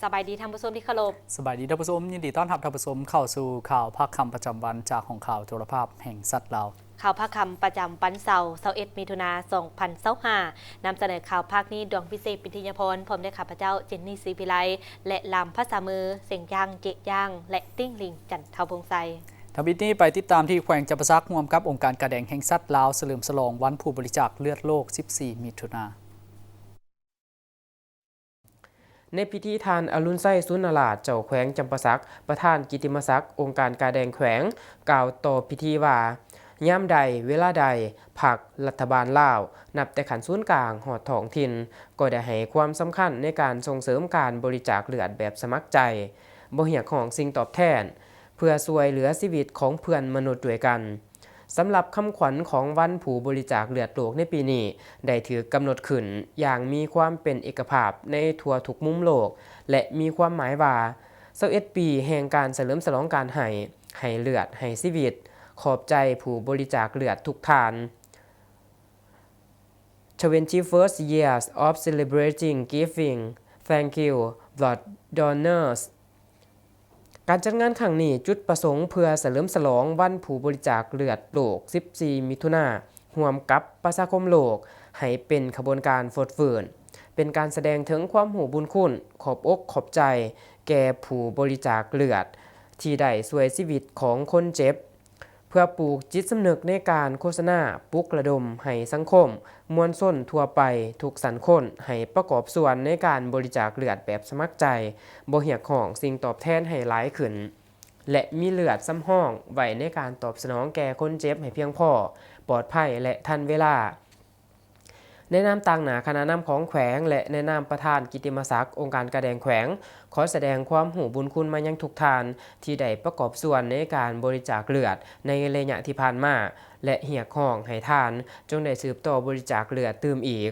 สบายดีท่านผู้ชมที่เคารพสบายดีท่านผู้ชมยินดีต้อนรับท่านผู้ชมเข้าสู่ข่าวภาคค่ำประจำวันจากของข่าวโทรภาพแห่งสัตว์ลาวข่าวภาคคำประจำวันเสาร์21มิถุนายน2025นำเสนอข่าวภาคนี้ดวงพิเศษปิทิญพรผมได้ข้าพเจ้าเจนนี่ศรีพิไลและลำภาษามือเสียงย่างเจย่างและติ้งลิงจันทพงไซทวิตนี้ไปติดตามที่แขวงจำปาสักร่วมกับองค์การกระแดงแห่งสัตว์ลาวเฉลิมฉลองวันผู้บริจาคเลือดโลก14มิถุนายนในพิธีทานอรุณไส้สุนราชเจ้าแขวงจำปาสักประธานกิติมศักดิ์องค์การกาแดงแขวงกล่าวต่อพิธีว่าย่ำใดเวลาใดผักรัฐบาลลาวนับแต่ขันศูนย์กลางหอดท้องถิ่นก็ได้ให้ความสำคัญในการส่งเสริมการบริจาคเลือดแบบสมัครใจบ่เหียกของสิ่งตอบแทนเพื่อช่วยเหลือชีวิตของเพื่อนมนุษย์ด้วยกันสำหรับคำขวัญของวันผู้บริจาคเลือดโลกในปีนี้ได้ถือกำหนดขึ้นอย่างมีความเป็นเอกภาพในทั่วทุกมุมโลกและมีความหมายว่า21ปีแห่งการเฉลิมฉลองการให้เลือดให้ชีวิตขอบใจผู้บริจาคเลือดทุกท่าน 21st years of celebrating giving thank you blood donorsการจัดงานครั้งนี้จุดประสงค์เพื่อเฉลิมฉลองวันผู้บริจาคเลือดโลก14มิถุนายนร่วมกับประชาคมโลกให้เป็นขบวนการฟดฟื้นเป็นการแสดงถึงความหูบุญคุณขอบอกขอบใจแก่ผู้บริจาคเลือดที่ได้ช่วยชีวิตของคนเจ็บเพื่อปลูกจิตสำนึกในการโฆษณาปลุกระดมให้สังคมมวลชนทั่วไปทุกสันคนให้ประกอบส่วนในการบริจาคเลือดแบบสมัครใจบ่เหียกของสิ่งตอบแทนให้หลายขึ้นและมีเลือดซ้ำห้องไว้ในการตอบสนองแก่คนเจ็บให้เพียงพอปลอดภัยและทันเวลาในนามต่างหน้าคณะนำของแขวงและในนามประธานกิติมศักดิ์องค์การกระแดงแขวงขอแสดงความหูบุญคุณมายังทุกทานที่ได้ประกอบส่วนในการบริจาคเลือดในระยะที่ผ่านมาและเหียกห้องให้ทานจงได้สืบต่อบริจาคเลือดตื่มอีก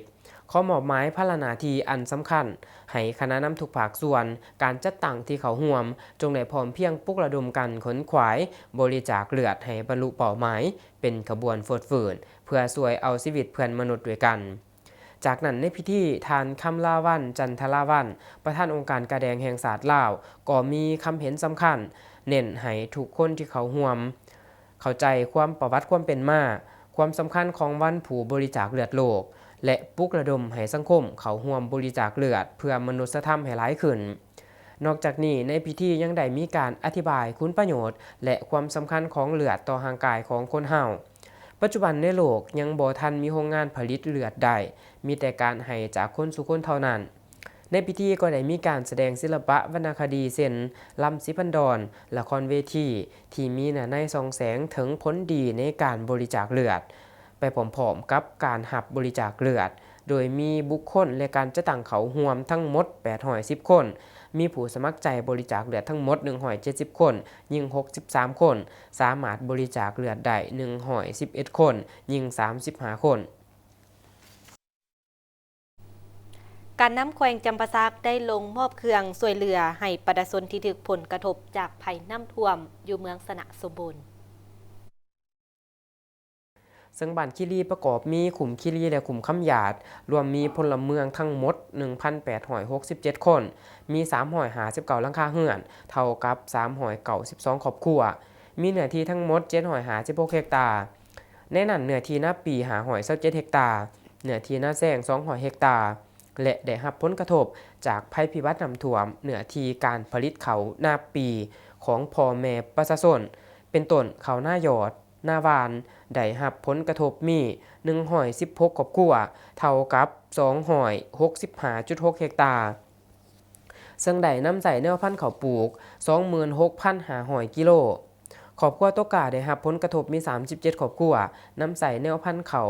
ขอมอบหมายพระหน้าที่อันสำคัญให้คณะนำทุกภาคส่วนการจัดตั้งที่เขาห่วมจงได้พร้อมเพียงปลุกระดมกันขนขวายบริจาคเลือดให้บรรลุเป้าหมายเป็นขบวนฟดฝืนเพื่อช่วยเอาชีวิตเพื่อนมนุษย์ด้วยกันจากนั้นในพิธีทานคำลาวันจันทลาวันประธานองค์การกาแดงแห่งศาสตร์ลาวก็มีคำเห็นสำคัญเน้นให้ทุกคนที่เขาห่วมเข้าใจความประวัติความเป็นมาความสำคัญของวันผู้บริจาคเลือดโลกและปลุกระดมให้สังคมเขาห่วมบริจาคเลือดเพื่อมนุษยธรรมให้หลายขึ้นนอกจากนี้ในพิธียังได้มีการอธิบายคุณประโยชน์และความสำคัญของเลือดต่อร่างกายของคนเฮาปัจจุบันในโลกยังบ่ทันมีโรงงานผลิตเลือดได้มีแต่การให้จากคนสู่คนเท่านั้นในพิธีก็ได้มีการแสดงศิลปะวรรณคดีเช่นลำสิพันดรละครเวทีที่มีเนื้อในส่องแสงถึงผลดีในการบริจาคเลือดไปพร้อมๆกับการหับบริจาคเลือดโดยมีบุคคลและการจัดตั้งเขาร่วมทั้งหมด810คนมีผู้สมัครใจบริจาคเลือดทั้งหมด170คนยิง63คนสามารถบริจาคเลือดได้111คนยิง35คนการน้ำแขวงจำปาสักได้ลงมอบเครื่องช่วยเหลือให้ประชาชนที่ถูกผลกระทบจากภัยน้ำท่วมอยู่เมืองสนะสมบูรณ์ซึ่งบ้านคิรีประกอบมีขุมคิรีและขุมคำหยาดรวมมีพลเมืองทั้งหมด 1,867 คนมี359หลังคาเรือนเท่ากับ392ครอบครัวมีเนื้อที่ทั้งหมด756เฮกตาร์ในนั้นเนื้อที่นาปี527เฮกตาร์เนื้อที่นาแซง200เฮกตาร์และได้รับผลกระทบจากภัยพิบัติน้ำท่วมเนื้อที่การผลิตข้าวนาปีของพ่อแม่ประชาชนเป็นต้นข้าวหน้าหยอดหน้าวานได้รับผลกระทบมี116ครอบครัวเท่ากับ265.6เฮกตาร์ซึ่งได้นำใส่แนวพันธุ์ข้าวปลูก 26,500 กิโลครอบครัวตกกาได้รับผลกระทบมี37ครอบครัวนำใส่แนวพันธุ์ข้าว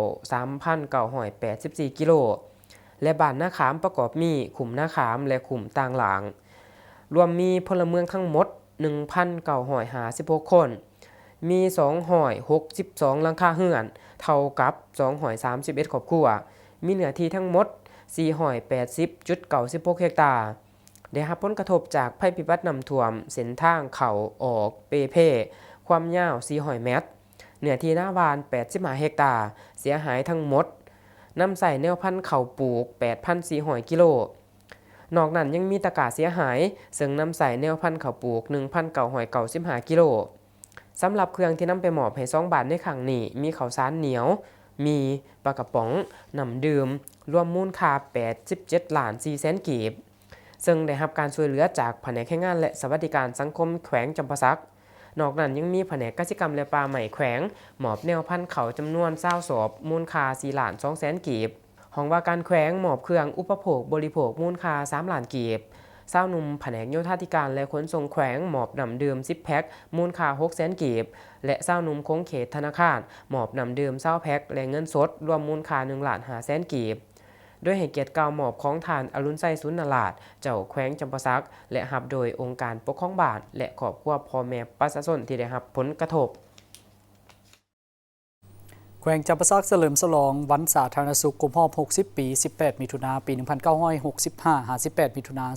3,984 กิโลและบ้านนาขามประกอบมีขุมนาขามและขุมต่างหลางรวมมีพลเมืองทั้งหมด 1,956 คนมี262หลังคาเรือนเท่ากับ231ครอบครัวมีเนื้อที่ทั้งหมด 480.96 เฮกตาร์ได้รับผลกระทบจากภัยพิบัติน้ำท่วมเส้นทางเข้าออกเปเพความยาว400เมตรเนื้อที่หน้าวาน85เฮกตาร์เสียหายทั้งหมดนำใส่แนวพันธุ์ข้าวปลูก 8,400 กิโล นอกนั้นยังมีตะกร้าเสียหายซึ่งนำใส่แนวพันธุ์ข้าวปลูก 1,995 กิโลสำหรับเครื่องที่นำไปมอบให้2 บาทในครั้งนี้มีข้าวสารเหนียวมีปลากระป๋องน้ำดื่มรวมมูลค่า 87,400,000 กีบซึ่งได้รับการช่วยเหลือจากแผนกแรงงานและสวัสดิการสังคมแขวงจำปาสักนอกนั้นยังมีแผนกกสิกรรมและป่าไม้แขวงมอบแนวพันธุ์เขาจำนวน20 สอบมูลค่า 4,200,000 กีบห้องว่าการแขวงมอบเครื่องอุปโภคบริโภคมูลค่า 3 ล้านกีบเศร้าหนุ่มแผนกโยธาธิการและขนส่งแขวงมอบน้ำดื่ม10 แพ็คมูลค่า 600,000 กีบและเศร้าหนุ่มคงเขตธนาคารมอบน้ำดื่ม20 แพ็คและเงินสดรวมมูลค่า 1,500,000 กีบโดยให้เกียรติกล่าวมอบของทานอรุณไส้สุนนราชเจ้าแขวงจำปาสักและรับโดยองค์การปกครองบ้านและครอบครัวพ่อแม่ประชาชนที่ได้รับผลกระทบแขวงจำปาสักเฉลิมฉลองวันสาธารณสุขครบรอบ 60 ปี 18 มิถุนายน ปี 1965 58 มิถุนายน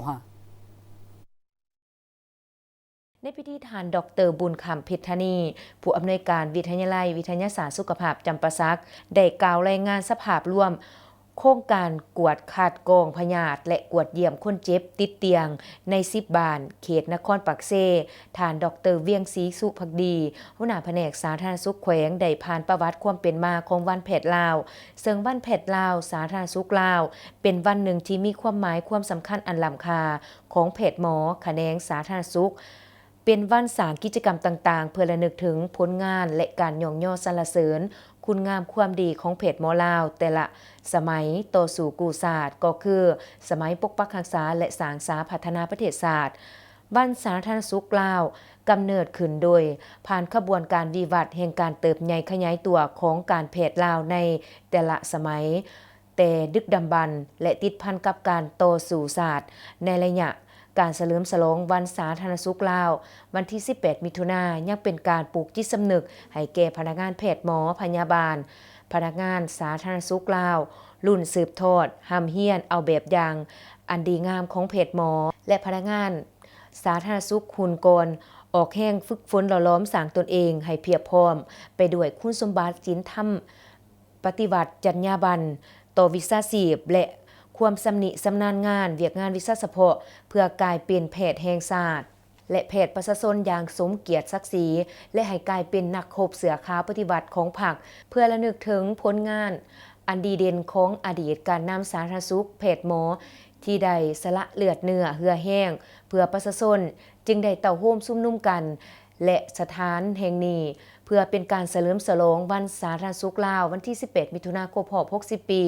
2025ในพิธีทานดร.บุญคำพิธนีผู้อำนวยการวิทยาลัยวิทยาศาสตร์สุขภาพจำปาสักได้กล่าวรายงานสภาพรวมโครงการกวดคัดกรองพยาธิและกวดเยี่ยมคนเจ็บติดเตียงใน10 บ้านเขตนครปักเซทานดร.เวียงศรีสุภักดีหัวหน้าแผนกสาธารณสุขแขวงได้ผ่านประวัติความเป็นมาของวันแพทย์ลาวซึ่งวันแพทย์ลาวสาธารณสุขลาวเป็นวันหนึ่งที่มีความหมายความสำคัญอันล้ำค่าของแพทย์หมอแขนงสาธารณสุขเป็นวันสร้างกิจกรรมต่างๆเพื่อระลึกถึงผลงานและการย่องย่อสรรเสริญคุณงามความดีของเพจหมอลาวแต่ละสมัยต่อสู่กูศาสตร์ก็คือสมัยปกปักรักษาและสร้างสาพัฒนาประเทศศาสตร์วันสาธารณสุขลาวกำเนิดขึ้นโดยผ่านขบวนการวิวัฒน์แห่งการเติบใหญ่ขยายตัวของการเพจลาวในแต่ละสมัยแต่ดึกดำบรรพ์และติดพันกับการต่อสู่ศาสตร์ในระยะการเฉลิมฉลองวันสาธารณสุขลาววันที่ 18 มิถุนายนยังเป็นการปลูกจิตสำนึกให้แก่พนักงานแพทย์หมอพยาบาลพนักงานสาธารณสุขลาวรุ่นสืบทอดห้ำเฮียนเอาแบบอย่างอันดีงามของแพทย์หมอและพนักงานสาธารณสุขหุ่นกลออกแห่งฝึกฝนหล่อล้อมสร้างตนเองให้เพียบพร้อมไปด้วยคุณสมบัติศีลธรรมปฏิบัติจรรยาบรรณต่อวิชาชีพและความสำนิสำนานงานเวียกงานวิชาเฉพาะเพื่อกลายเป็นแพทย์แห่งศาสตร์และแพทย์ประชาชนอย่างสมเกียรติศักดิ์ศรีและให้กลายเป็นนักรบเสือขาวปฏิบัติของพรรคเพื่อระลึกถึงผลงานอันดีเด่นของอดีตการนำสาธารณสุขแพทย์หมอที่ได้สละเลือดเนื้อเหือแห้งเพื่อประชาชนจึงได้เต่าโฮมซุ่มนุ่มกันและสถานแห่งนี้เพื่อเป็นการเฉลิมฉลองวันสาธารณสุขลาววันที่ 18 มิถุนายนครบรอบ 60 ปี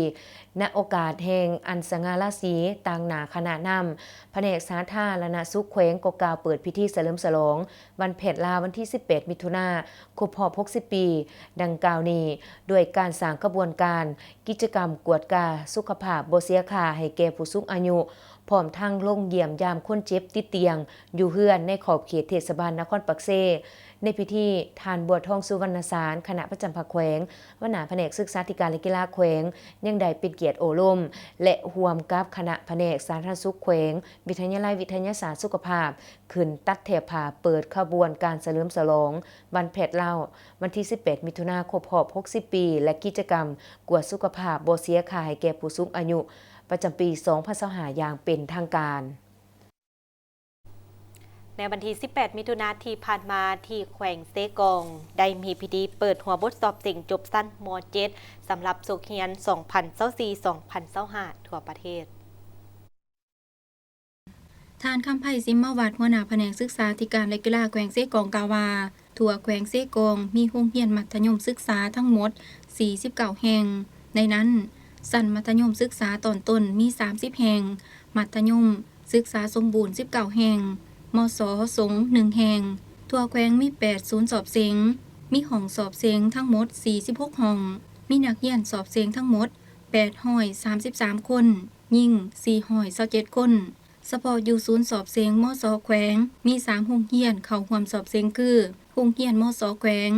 ณโอกาสแห่งอันสง่าราศีต่างหน้าคณะนำแผนกสาธารณสุขแขวงก็กล่าวเปิดพิธีเฉลิมฉลองวันแพทย์ลาววันที่ 18 มิถุนายนครบรอบ 60 ปีดังกล่าวนี้ด้วยการสร้างกระบวนการกิจกรรมกวดกาสุขภาพบ่เสียค่าให้แก่ผู้สูงอายุพร้อมทั้งลงเยี่ยมยามคนเจ็บติดเตียงอยู่เฮือนในขอบเขตเทศบาลนครปักเซในพิธีทานบัวทองสุวรรณสารคณะประจำภาคแขวงหัวหน้าแผนกศึกษาธิการและกีฬาแขวงยังได้เป็นเกียรติโอลมและร่วมกับคณะแผนกสาธารณสุขแขวงวิทยาลัยวิทยาศาสตร์สุขภาพขึ้นตัดเทพาเปิดขบวนการเฉลิมฉลองวันแพทย์ลาววันที่ 18 มิถุนายนครบรอบ 60 ปีและกิจกรรมกวดสุขภาพบ่เสียค่าให้แก่ผู้สูงอายุประจำปี 2025 อย่างเป็นทางการในวันที่ 18 มิถุนายนที่ผ่านมาที่แขวงเซกองได้มีพิธีเปิดหัวบทสอบสิ่งจบสั้นม.7 สำหรับโซเคียน 2024-2025 ทั่วประเทศท่านคำไผ่ซิมมาวัดหัวหน้าแผนกศึกษาธิการและกีฬาแขวงเซกองกล่าวว่าทั่วแขวงเซกองมีโรงเรียนมัธยมศึกษาทั้งหมด 49 แห่งในนั้นสั้นมัธยมศึกษาตอนต้นมี 30 แห่งมัธยมศึกษาสมบูรณ์ 19 แห่งมศ.สงฆ์ 1 แห่งทั่วแขวงมี 8 ศูนย์สอบเสียงมีห้องสอบเสียงทั้งหมด 46 ห้องมีนักเรียนสอบเสียงทั้งหมด 833 คนหญิง 427 คนเฉพาะอยู่ศูนย์สอบเสียงมศ.แขวงมี 3 โรงเรียนเข้าร่วมสอบเสียงคือโรงเรียนมศ.แขวง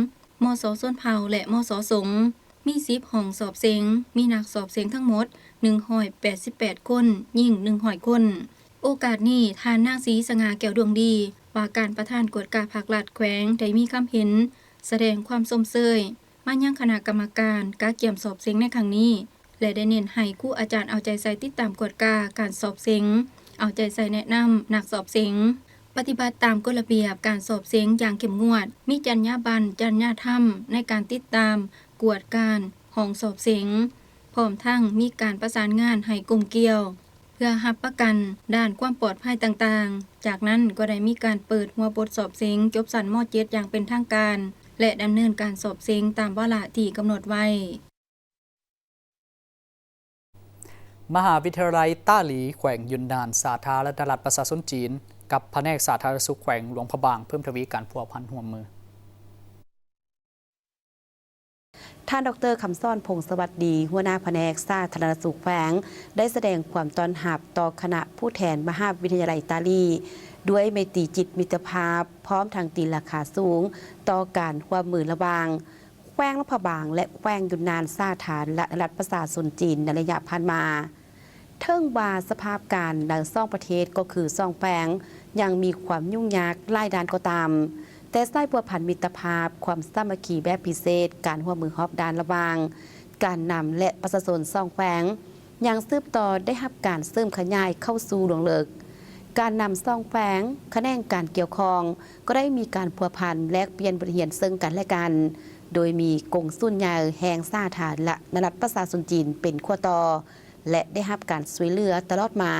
มศ.ส้นเผาและมศ.สงฆ์มี10ห้องสอบเสียงมีนักสอบเสียงทั้งหมด188 คนหญิง100 คนโอกาสนี้ท่านนางศรีสง่าแก้วดวงดีว่าการประธานกวดกาภาครัฐแขวงได้มีคำเห็นแสดงความสมเชยมายังคณะกรรมการการเกี่ยมสอบเสียงในครั้งนี้ และได้เน้นให้ครูอาจารย์เอาใจใส่ติดตามกฎการสอบเสียงเอาใจใส่แนะนำนักสอบเสียงปฏิบัติตามกฎระเบียบการสอบเสียงอย่างเข้มงวดมีจรรยาบรรณจรรยธรรมในการติดตามกวดการห้องสอบเสียงพร้อมทั้งมีการประสานงานให้กลมเกลียวเพื่อรับประกันด้านความปลอดภัยต่างๆจากนั้นก็ได้มีการเปิดหัวบทสอบเสียงจบสันม.7 อย่างเป็นทางการและดำเนินการสอบเสียงตามวาระที่กำหนดไว้มหาวิทยาลัยต้าหลีแขวงยุนนานสาธารณรัฐประชาชนจีนกับแผนกสาธารณสุขแขวงหลวงพระบางเพิ่มทวีการพัวพันร่วมมือท่านดร.คำซ่อนพงศ์สวัสดีหัวหน้าแผนกสาธารณสุขแขวงได้แสดงความต้อนรับต่อคณะผู้แทนมหาวิทยาลัยตาลีด้วยไมตรีจิตมิตรภาพพร้อมทางตีราคาสูงต่อการร่วมมือระหว่างแขวงหลวงพระบางและแขวงยุนนานสาธารณรัฐประชาชนจีนในระยะผ่านมาเทิงว่าสภาพการในซ่องประเทศก็คือซ่องแขวงยังมีความยุ่งยากหลายด้านก็ตามแต่ใต้พัวพันมิตรภาพความสามัคคีแบบพิเศษการร่วมมือฮอบด้านระหว่างการนำและประชาชนซ่องแขวงยังสืบต่อได้รับการเสริมขยายเข้าสู่หลวงเลิกการนำซ่องแขวงคะแนนการเกี่ยวข้องก็ได้มีการพัวพันแลกเปลี่ยนบทเรียนซึ่งกันและกันโดยมีกงสุลใหญ่แห่งสาธารณรัฐประชาชนจีนเป็นขั้วต่อและได้รับการช่วยเหลือตลอดมา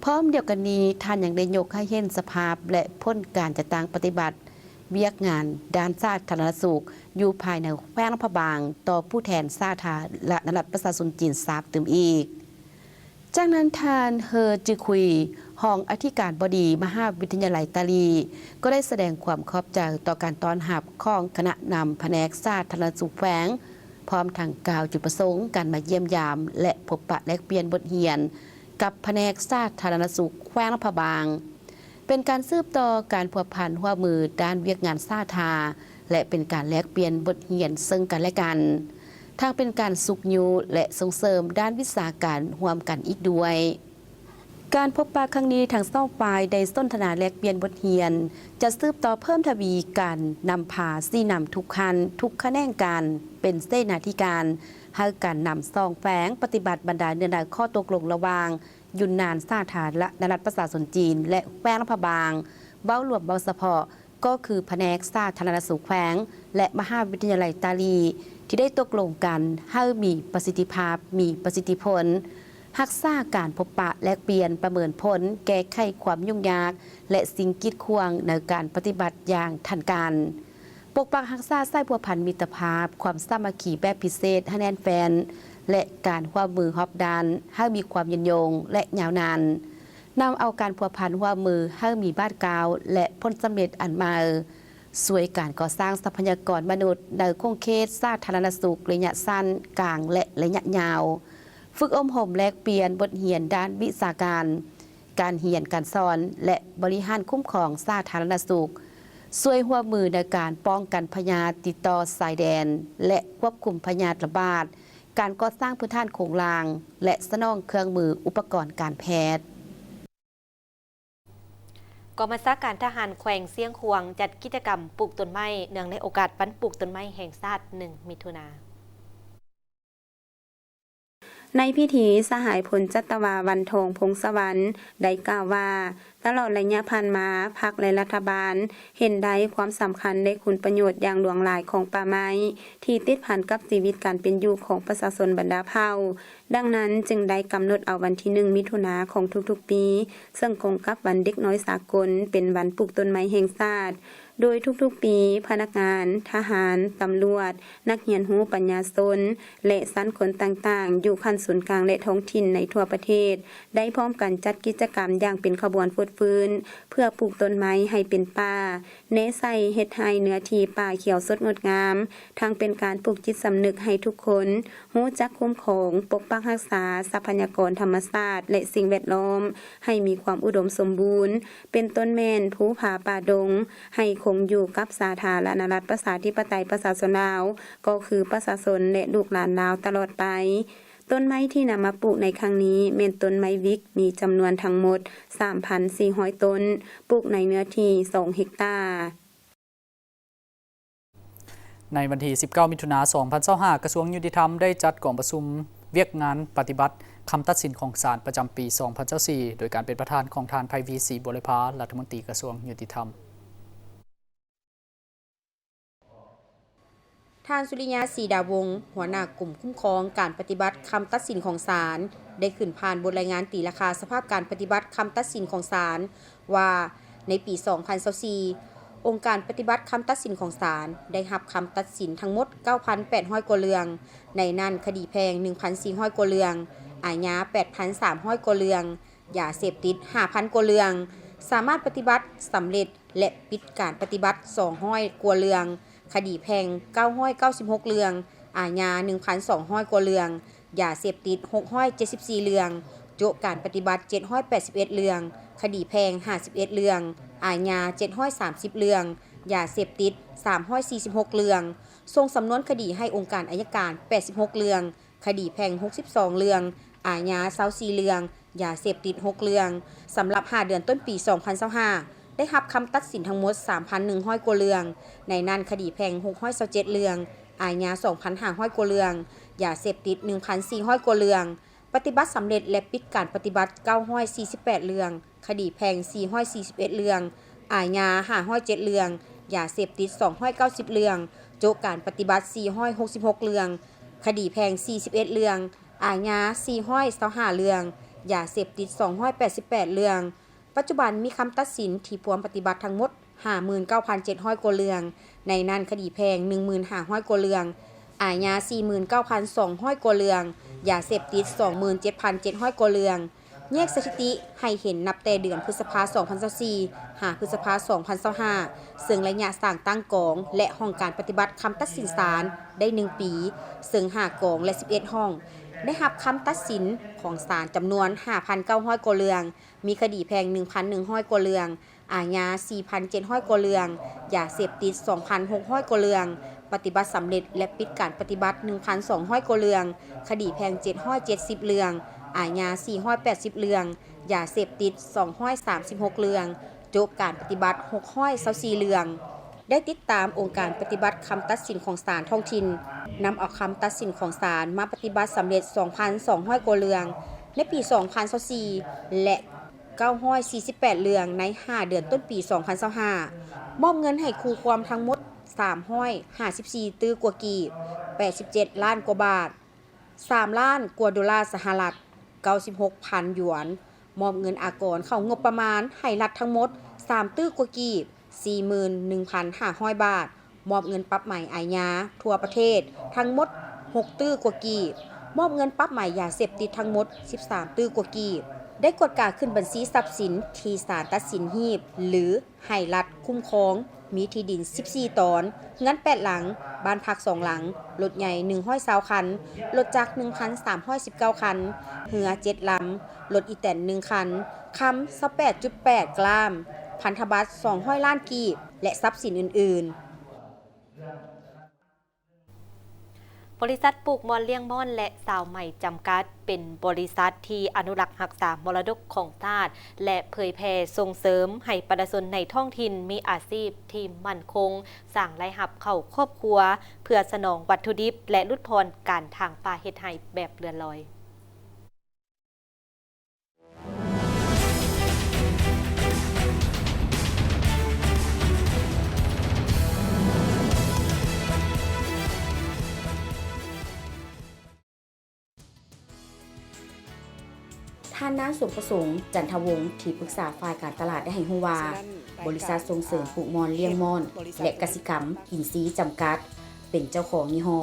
พร้อมเดียวกันนี้ท่านยังได้ยกให้เห็นสภาพและพ้นการจัดตั้งปฏิบัติเวียกงานด้านสาธารณสุขอยู่ภายในแขวงหลวงพระบางต่อผู้แทนสาธารณรัฐประชาชนจีนทราบตื่มอีกจากนั้นท่านเฮอจือคุยห้องอธิการบดีมหาวิทยาลัยตาลีก็ได้แสดงความขอบใจต่อการต้อนรับของคณะนำแผนกสาธารณสุขแขวงพร้อมทางกล่าวจุดประสงค์การมาเยี่ยมยามและพบปะแลกเปลี่ยนบทเรียนกับแผนกสาธารณสุขแขวงหลวงพระบางเป็นการสืบต่อการพัวพันร่วมมือด้านเวียกงานสาธาและเป็นการแลกเปลี่ยนบทเรียนซึ่งกันและกันทางเป็นการสุขยูและส่งเสริมด้านวิชาการร่วมกันอีกด้วยการพบปะครั้งนี้ทางสองฝ่ายได้สนทนาแลกเปลี่ยนบทเรียนจะสืบต่อเพิ่มทวีการนำพาซี่นำทุกคันทุกคะแนนการเป็นเส้นหน้าที่การให้การนำซองแฝงปฏิบัติบรรดาเนื้อหาข้อตกลงระหว่างยุนนานสาธารณรัฐประชาชนจีนและแขวงหลวงพระบางเบ้ารวมเบ้าเฉพาะก็คือแผนกสาธารณสุขแขวงและมหาวิทยาลัยตาลีที่ได้ตกลงกันให้มีประสิทธิภาพมีประสิทธิผลรักษาการพบปะแลกเปลี่ยนประเมินผลแก้ไขความยุ่งยากและสิ่งกีดขวางในการปฏิบัติอย่างทันการปกปักรักษาสายพัวพันมิตรภาพความสามัคคีแบบพิเศษให้แน่นแฟนและการร่วมมือฮอบดานให้มีความยืนยงและยาวนานนำเอาการพัวพันร่วมมือให้มีบ้านกาวและผลสำเร็จอันมาสวยการก่อสร้างทรัพยากรมนุษย์ในคงเขตสาธารณสุขระยะสั้นกลางและระยะยาวฝึกอบรมแลกเปลี่ยนบทเรียนด้านวิชาการการเรียนการสอนและบริหารคุ้มครองสาธารณสุขช่วยร่วมมือในการป้องกันพยาธิติดต่อสายแดนและควบคุมพยาธิระบาดการก่อสร้างพื้นฐานโครงรางและสนองเครื่องมืออุปกรณ์การแพทย์กองบัญชาการทหารแขวงเสียงขวงจัดกิจกรรมปลูกต้นไม้เนื่องในโอกาสวันปลูกต้นไม้แห่งชาติ1 มิถุนายนในพิธีสหายพลจัตวาวันทองพงศวรรค์ได้กล่าวว่าตลอดระยะผ่านมาพรรคและรัฐบาลเห็นได้ความสำคัญในคุณประโยชน์อย่างหลวงหลายของป่าไม้ที่ติดพันกับชีวิตการเป็นอยู่ของประชาชนบรรดาเผ่าดังนั้นจึงได้กำหนดเอาวันที่1 มิถุนายนของทุกๆปีซึ่งตรงกับวันเด็กน้อยสากลเป็นวันปลูกต้นไม้แห่งชาติโดยทุกๆปีพนักงานทหารตำรวจนักเรียนหูปัญญาชนและสันคนต่างๆอยู่ขั้นศูนย์กลางและท้องถิ่นในทั่วประเทศได้พร้อมกันจัดกิจกรรมอย่างเป็นขบวนฟื้นเพื่อปลูกต้นไม้ให้เป็นป่าเนใส่เฮ็ดให้เนื้อที่ป่าเขียวสดงดงามทั้งเป็นการปลูกจิตสำนึกให้ทุกคนรู้จักคุ้มครองปกปักรักษาทรัพยากรธรรมชาติและสิ่งแวดล้อมให้มีความอุดมสมบูรณ์เป็นต้นแม่นภูผาป่าดงให้คงอยู่กับสาธารณรัฐประชาธิปไตยประชาชนลาวก็คือประชาชนและลูกหลานลาวตลอดไปต้นไม้ที่นำมาปลูกในครั้งนี้เป็นต้นไม้วิกมีจำนวนทั้งหมด 3,400 ต้นปลูกในเนื้อที่2 เฮกตาร์ในวันที่19 มิถุนายน 2025กระทรวงยุติธรรมได้จัดกองประชุม เวียกงานปฏิบัติคำตัดสินของศาลประจำปี 2024 โดยการเป็นประธานของทานไพวีศรีบุรพารัฐมนตรีกระทรวงยุติธรรมท่านสุริยาศรีดาวงศ์หัวหน้ากลุ่มคุ้มครองการปฏิบัติคำตัดสินของศาลได้ขึ้นผ่านบทรายงานตีราคาสภาพการปฏิบัติคำตัดสินของศาลว่าในปี 2024 องค์การปฏิบัติคำตัดสินของศาลได้รับคำตัดสินทั้งหมด 9,800 กว่าเรื่องในนั้นคดีแพ่ง 1,400 กว่าเรื่องอาญา 8,300 กว่าเรื่องยาเสพติด 5,000 กว่าเรื่องสามารถปฏิบัติสำเร็จและปิดการปฏิบัติ 200 กว่าเรื่องคดีแพ่ง 996 เรื่องอาญา 1,200 กว่าเรื่องยาเสพติด 674 เรื่องโจการปฏิบัติ 781 เรื่องคดีแพ่ง 51 เรื่องอาญา 730 เรื่องยาเสพติด 346 เรื่องส่งสำนวนคดีให้องค์การอัยการ 86 เรื่องคดีแพ่ง 62 เรื่องอาญา 24 เรื่องยาเสพติด 6 เรื่องสำหรับ 5 เดือนต้นปี 2025ได้รับคำตัดสินทั้งหมด 3,100 กว่าเรื่องในนั้นคดีแพ่ง 627 เรื่องอาญา 2,500 กว่าเรื่องยาเสพติด 1,400 กว่าเรื่องปฏิบัติสำเร็จและปิดการปฏิบัติ 948 เรื่องคดีแพ่ง 441 เรื่องอาญา 507 เรื่องยาเสพติด 290 เรื่องโจการปฏิบัติ 466 เรื่องคดีแพ่ง 41 เรื่องอาญา 425 เรื่องยาเสพติด 288 เรื่องปัจจุบันมีคำตัดสินที่พวมปฏิบัติทั้งหมด 59,700 กว่าเรื่องในนั้นคดีแพ่ง 15,000 กว่าเรื่องอาญา 49,200 กว่าเรื่องยาเสพติด 27,700 กว่าเรื่องแยกสถิติให้เห็นนับแต่เดือนพฤษภาคม 2024 หาพฤษภาคม 2025ซึ่งระยะสร้างตั้งกองและห้องการปฏิบัติคำตัดสินศาลได้ 1 ปีซึ่ง5กองและ 11 ห้องได้รับคำตัดสินของศาลจำนวน 5,900 กว่าเรื่องมีคดีแพ่ง 1,100 กว่าเรื่องอาญา 4,700 กว่าเรื่องยาเสพติด 2,600 กว่าเรื่องปฏิบัติสำเร็จและปิดการปฏิบัติ 1,200 กว่าเรื่องคดีแพ่ง 770 เรื่องอาญา 480 เรื่องยาเสพติด 236 เรื่องโจการปฏิบัติ 624 เรื่องได้ติดตามองค์การปฏิบัติคำตัดสินของศาลท้องถิ่นนำเอาคำตัดสินของศาลมาปฏิบัติสำเร็จ 2,200 กว่าเรื่องในปี 2024 และ 948 เรื่องใน 5 เดือนต้นปี 2025มอบเงินให้คู่ความทั้งหมด 354 ตื้อกว่ากีบ 87 ล้านกว่าบาท 3 ล้านกว่าดอลลาร์สหรัฐ 96,000 หยวนมอบเงินอากรเข้างบประมาณให้รัฐทั้งหมด 3 ตื้อกว่ากีบ 41,500 บาทมอบเงินปรับใหม่อาญาทั่วประเทศทั้งหมด 6 ตื้อกว่ากีบมอบเงินปรับใหม่ยาเสพติดทั้งหมด 13 ตื้อกว่ากีบได้กดกาขึ้นบัญชีทรัพย์สินที่ศาลตัดสินฮีบหรือให้รัฐคุ้มครองมีที่ดิน 14 ตอนงั้น 8 หลังบ้านพัก 2 หลังรถใหญ่120 คันรถจักร 1,319 คันเรือ 7 ลำรถอีแตน 1 คันคำ 28.8 กรัมพันธบัตร 200 ล้านกีบและทรัพย์สินอื่นๆบริษัทปลูกมอนเลี้ยงม่อนและสาวใหม่จำกัดเป็นบริษัทที่อนุรักษ์รักษามรดกของชาติและเผยแผ่ส่งเสริมให้ประชาชนในท้องถิ่นมีอาชีพที่มั่นคงสร้างรายรับเข้าครอบครัวเพื่อสนองวัตถุดิบและลดพรการทางป่าเฮ็ดให้แบบเรือนลอยท่านนางสมประสงค์จันทวงศ์ที่ปรึกษาฝ่ายการตลาดได้ให้ฮู้ว่าบริษัทส่งเสริมปลูกมอนเลี้ยงมอนและกสิกรรมอินทรีย์จำกัดเป็นเจ้าของยี่ห้อ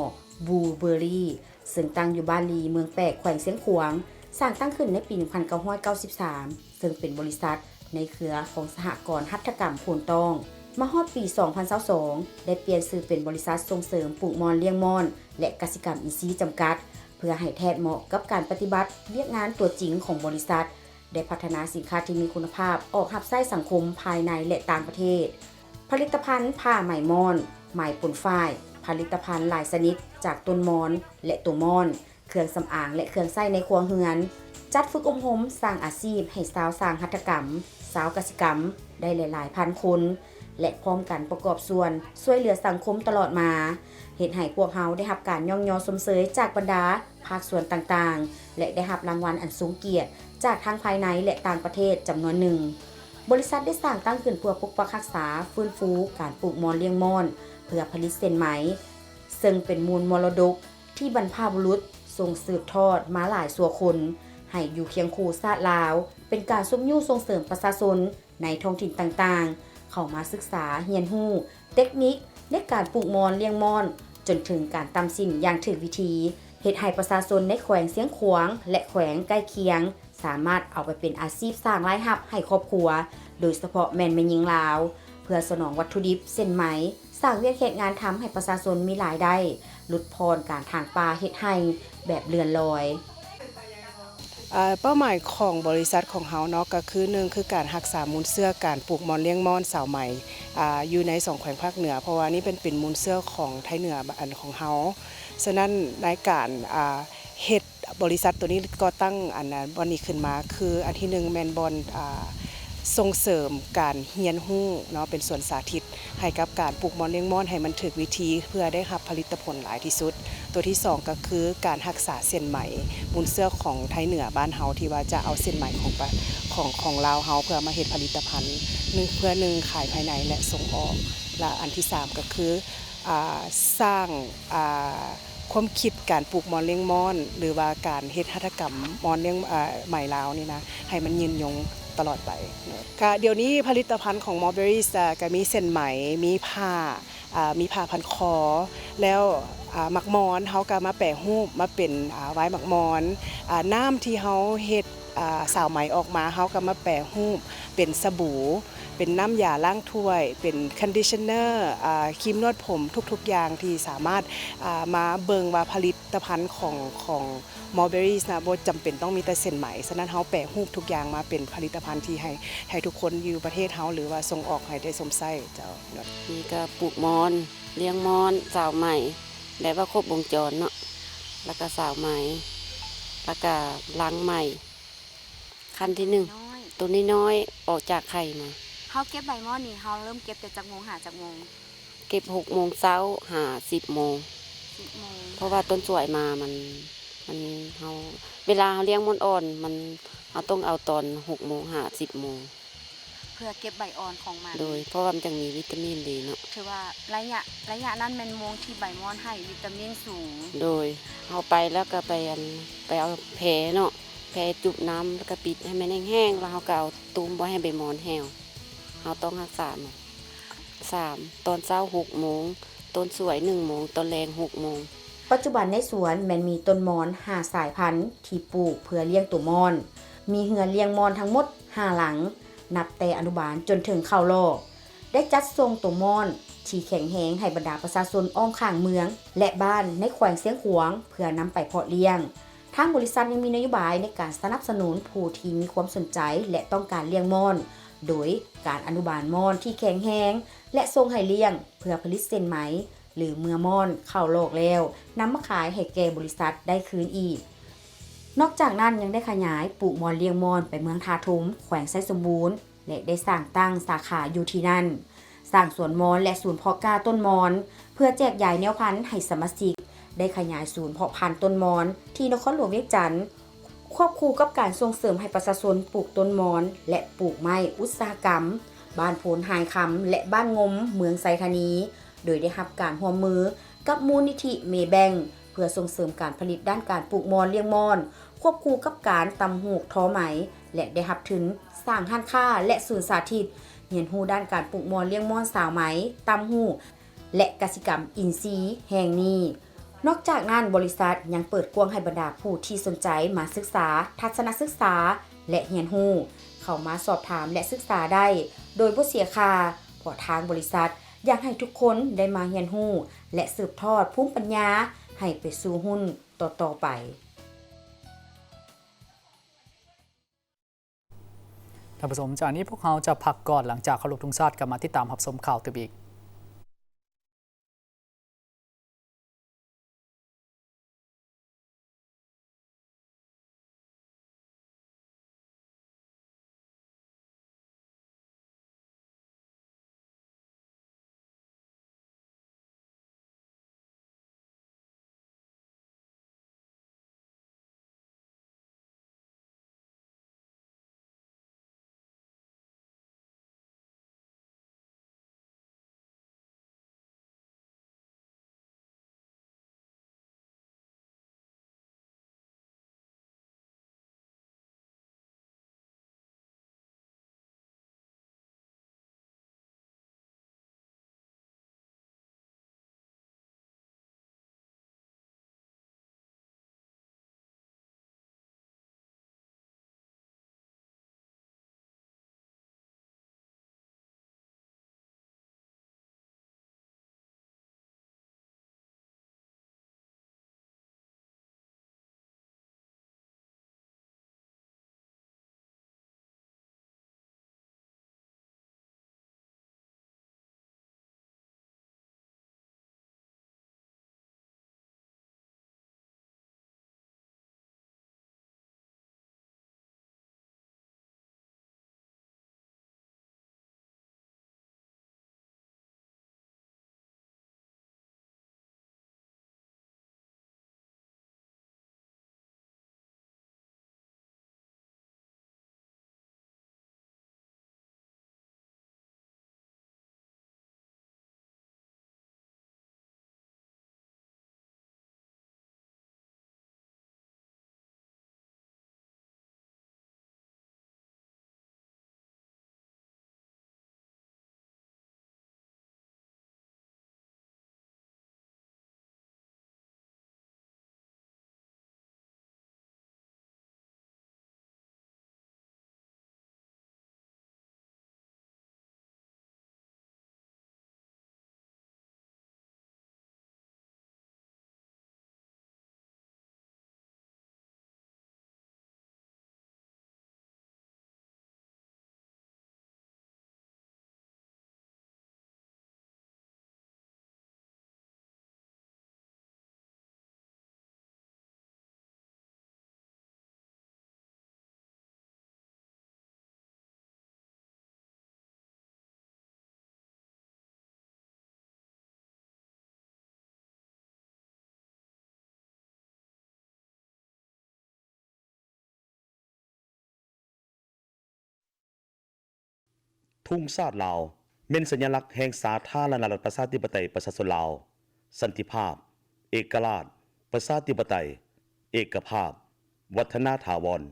บูเบอรี่ซึ่งตั้งอยู่บ้านลีเมืองแปกแขวงเสียงขวางสร้างตั้งขึ้นในปี 1993 ซึ่งเป็นบริษัทในเครือของสหกรณ์หัตถกรรมโพนตองมาฮอดปี 2022 ได้เปลี่ยนชื่อเป็นบริษัทส่งเสริมปลูกมอนเลี้ยงมอนและกสิกรรมอินทรีย์จำกัดเพื่อให้แทนเหมาะกับการปฏิบัติเวียกงานตัวจริงของบริษัทได้พัฒนาสินค้าที่มีคุณภาพออกรับใช้สังคมภายในและต่างประเทศผลิตภัณฑ์ผ้าไหมมอนไหมปนฝ้ายผลิตภัณฑ์หลายชนิดจากต้นมอนและตัวมอนเครื่องสำอางและเครื่องใช้ในครัวเรือนจัดฝึกอบรมสร้างอาชีพให้สาวสร้างหัตถกรรมสาวกสิกรรมได้หลายๆพันคน และพร้อมกันประกอบส่วนช่วยเหลือสังคมตลอดมาเฮ็ดให้พวกเฮาได้รับการย่องยอสมเสยจากบรรดาภาคส่วนต่างๆและได้รับรางวัลอันสูงเกียรติจากทั้งภายในและต่างประเทศจำนวนหนึ่งบริษัทได้สร้างตั้งขึ้นเพื่อปกปักรักษาฟื้นฟูการปลูกมอนเลี้ยงมอนเพื่อผลิตเส้นไหมซึ่งเป็นมูลมรดกที่บรรพบุรุษส่งสืบทอดมาหลายชั่วคนให้อยู่เคียงคู่ชาติลาวเป็นการสมยู่ส่งเสริมประชาชนในท้องถิ่นต่างๆเข้ามาศึกษาเรียนรู้เทคนิคในการปลูกมอนเลี้ยงมอนจนถึงการตำสินอย่างถูกวิธีเฮ็ดให้ประชาชนในแขวงเสียงขวางและแขวงใกล้เคียงสามารถเอาไปเป็นอาชีพสร้างรายรับให้ครอบครัวโดยเฉพาะแม่หญิงลาวเพื่อสนองวัตถุดิบเส้นไหมสร้างเวียกเฮ็ดงานทำให้ประชาชนมีรายได้ลดพรการทางป่าเฮ็ดให้แบบเลื่อนลอยเป้าหมายของบริษัทของเฮาเนาะก็คือ1คือการรักษามูลเสื้อการปลูกมอนเลี้ยงมอนสาวใหม่อยู่ใน2แขวงภาคเหนือเพราะว่านี่เป็นมูลเสื้อของไทยเหนืออันของเฮาฉะนั้นในการเฮ็ดบริษัทตัวนี้ก็ตั้งอันนั้นบอนนี้ขึ้นมาคืออันที่1แม่นบอนส่งเสริมการเรียนรู้เนาะเป็นส่วนสาธิตให้กับการปลูกมอนเลี้ยงมอนให้มันถูกวิธีเพื่อได้รับผลิตผลหลายที่สุดตัวที่2ก็คือการรักษาเส้นไหมมูลเสื้อของไทยเหนือบ้านเฮาที่ว่าจะเอาเส้นไหมของลาวเฮาเพื่อมาเฮ็ดผลิตภัณฑ์เพื่อขายภายในและส่งออกและอันที่3ก็คือสร้างความคิดการปลูกมอนเลี้ยงมอนหรือว่าการเฮ็ดหัตถกรรมมอนเลี้ยงไหมลาวนี่นะให้มันยืนยงตลอดไปค่ะเดี๋ยวนี้ผลิตภัณฑ์ของ Mulberries ก็มีเส้นไหมมีผ้าพันคอแล้วหมักมอนเฮาก็มาแปรรูปมาเป็นไว้หมักมอนน้ำที่เฮาเฮ็ดสาวไหมออกมาเฮาก็มาแปรรูปเป็นสบู่เป็นน้ำยาล้างถ้วยเป็นคอนดิชเนอร์ครีมนวดผมทุกๆอย่างที่สามารถมาเบิ่งว่าผลิตภัณฑ์ของMulberries นะบ่จำเป็นต้องมีแต่เส้นไหมฉะนั้นเฮาแปรรูปทุกอย่างมาเป็นผลิตภัณฑ์ที่ให้ทุกคนอยู่ประเทศเฮาหรือว่าส่งออกให้ได้สมไส้เจ้านี่ก็ปลูกมอนเลี้ยงมอนสาวใหม่แบบว่าครบวงจรเนาะแล้วก็สาวใหม่แล้วก็ล้างใหม่ขั้นที่1ตัวน้อยๆออกจากไข่มาเฮาเก็บใบมอนนี่เฮาเริ่มเก็บแต่จักโมงหาจักโมงเก็บ6 โมงเช้าหา10 โมงเพราะว่าต้นสวยมามันเฮาเวลาเฮาเลี้ยงมอนอ่อนมันเฮาต้องเอาตอน6 โมงหา10 โมงเพื่อเก็บใบอ่อนของมันโดยเพราะว่ามันจะมีวิตามินดีเนาะถือว่าระยะนั้นแม่นโมงที่ใบมอนให้วิตามินสูงโดยเฮาไปแล้วก็ไปเอาแผลเนาะแผลจุบน้ำแล้วก็ปิดให้มันแห้งๆแล้วเฮาก็เอาตุ้มบ่ให้ใบมอนแห้วเฮาต้องรักษามัน3ตอนเช้า6 โมงต้นสวย1 โมงตอนแรง6 โมงปัจจุบันในสวนแม่นมีต้นมอน5สายพันธุ์ที่ปลูกเพื่อเลี้ยงตัวมอนมีเฮือนเลี้ยงมอนทั้งหมด5หลังนับแต่อนุบาลจนถึงเข้าโลกได้จัดส่งตัวมอนที่แข็งแรงให้บรรดาประชาชนอ้อมข้างเมืองและบ้านในแขวงเสียงขวางเพื่อนำไปเพาะเลี้ยงทางบริษัทยังมีนโยบายในการสนับสนุนผู้ที่มีความสนใจและต้องการเลี้ยงมอนโดยการอนุบาลมอนที่แข็งแรงและส่งให้เลี้ยงเพื่อผลิตเส้นไหมหรือเมื่อมอนเข้าโลกแล้วนำมาขายให้แก่บริษัทได้คืนอีกนอกจากนั้นยังได้ขยายปลูกมอนเลี้ยงมอนไปเมืองทาทุมแขวงไซสมบูรณ์และได้สร้างตั้งสาขาอยู่ที่นั่นสร้างสวนมอนและศูนย์เพาะกล้าต้นมอนเพื่อแจกจ่ายแนวพันธุ์ให้สมาชิกได้ขยายศูนย์เพาะพันธุ์ต้นมอนที่นครหลวงเวียงจันทร์ควบคู่กับการส่งเสริมให้ประชาชนปลูกต้นมอนและปลูกไม้อุตสาหกรรมบ้านโพนหายคำและบ้านงมเมืองไซธานีโดยได้รับการร่วมมือกับมูลนิธิเมแบงเพื่อส่งเสริมการผลิตด้านการปลูกมอนเลี้ยงมอนควบคู่กับการตำหูกทอไหมและได้รับถึงสร้างห้านค้าและศูนย์สาธิตเรียนรู้ด้านการปลูกมอนเลี้ยงมอนสาวไหมตำหูและกสิกรรมอินทรีย์แห่งนี้นอกจากนั้นบริษัทยังเปิดกว้างให้บรรดาผู้ที่สนใจมาศึกษาทัศนศึกษาและเรียนรู้เข้ามาสอบถามและศึกษาได้โดยบ่เสียค่าเพราะทางบริษัทอยากให้ทุกคนได้มาเรียนรู้และสืบทอดภูมิปัญญาให้ไปสู่หุ้นต่อไปท่านผู้ชมจากนี้พวกเราจะพักก่อนหลังจากเคารพธงชาติกลับมาติดตามรับชมข่าวต่ออีก ทุ่งชาติลาวเป็นสัญลักษณ์แห่งสาธารณรัฐประชาธิปไตยประชาชนลาวสันติภาพเอกราชประชาธิปไตยเอกภาพวัฒนถาวร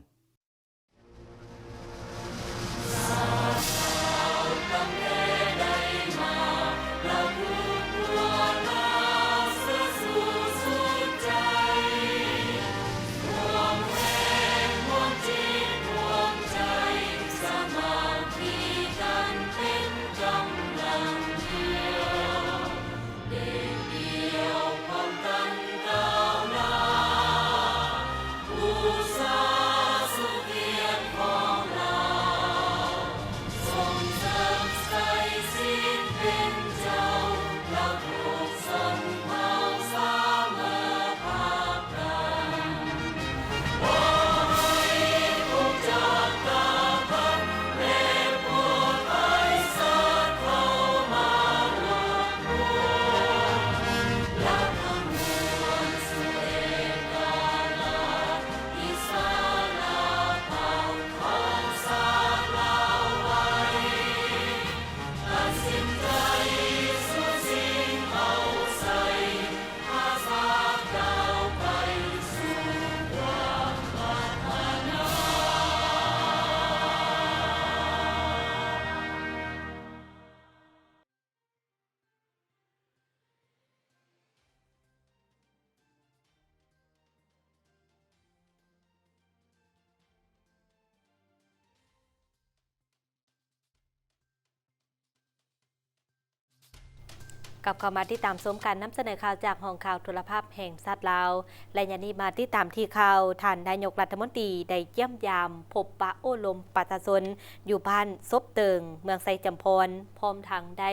กับเข้ามาที่ตามชมการนำเสนอข่าวจากห้องข่าวโทรภาพแห่งชาติลาวและยานี้มาที่ตามที่ข่าวท่านนายกรัฐมนตรีได้เยี่ยมยามพบปะโอ้ลมประชาชนอยู่บ้านซบเติงเมืองไซจำพรพร้อมทางได้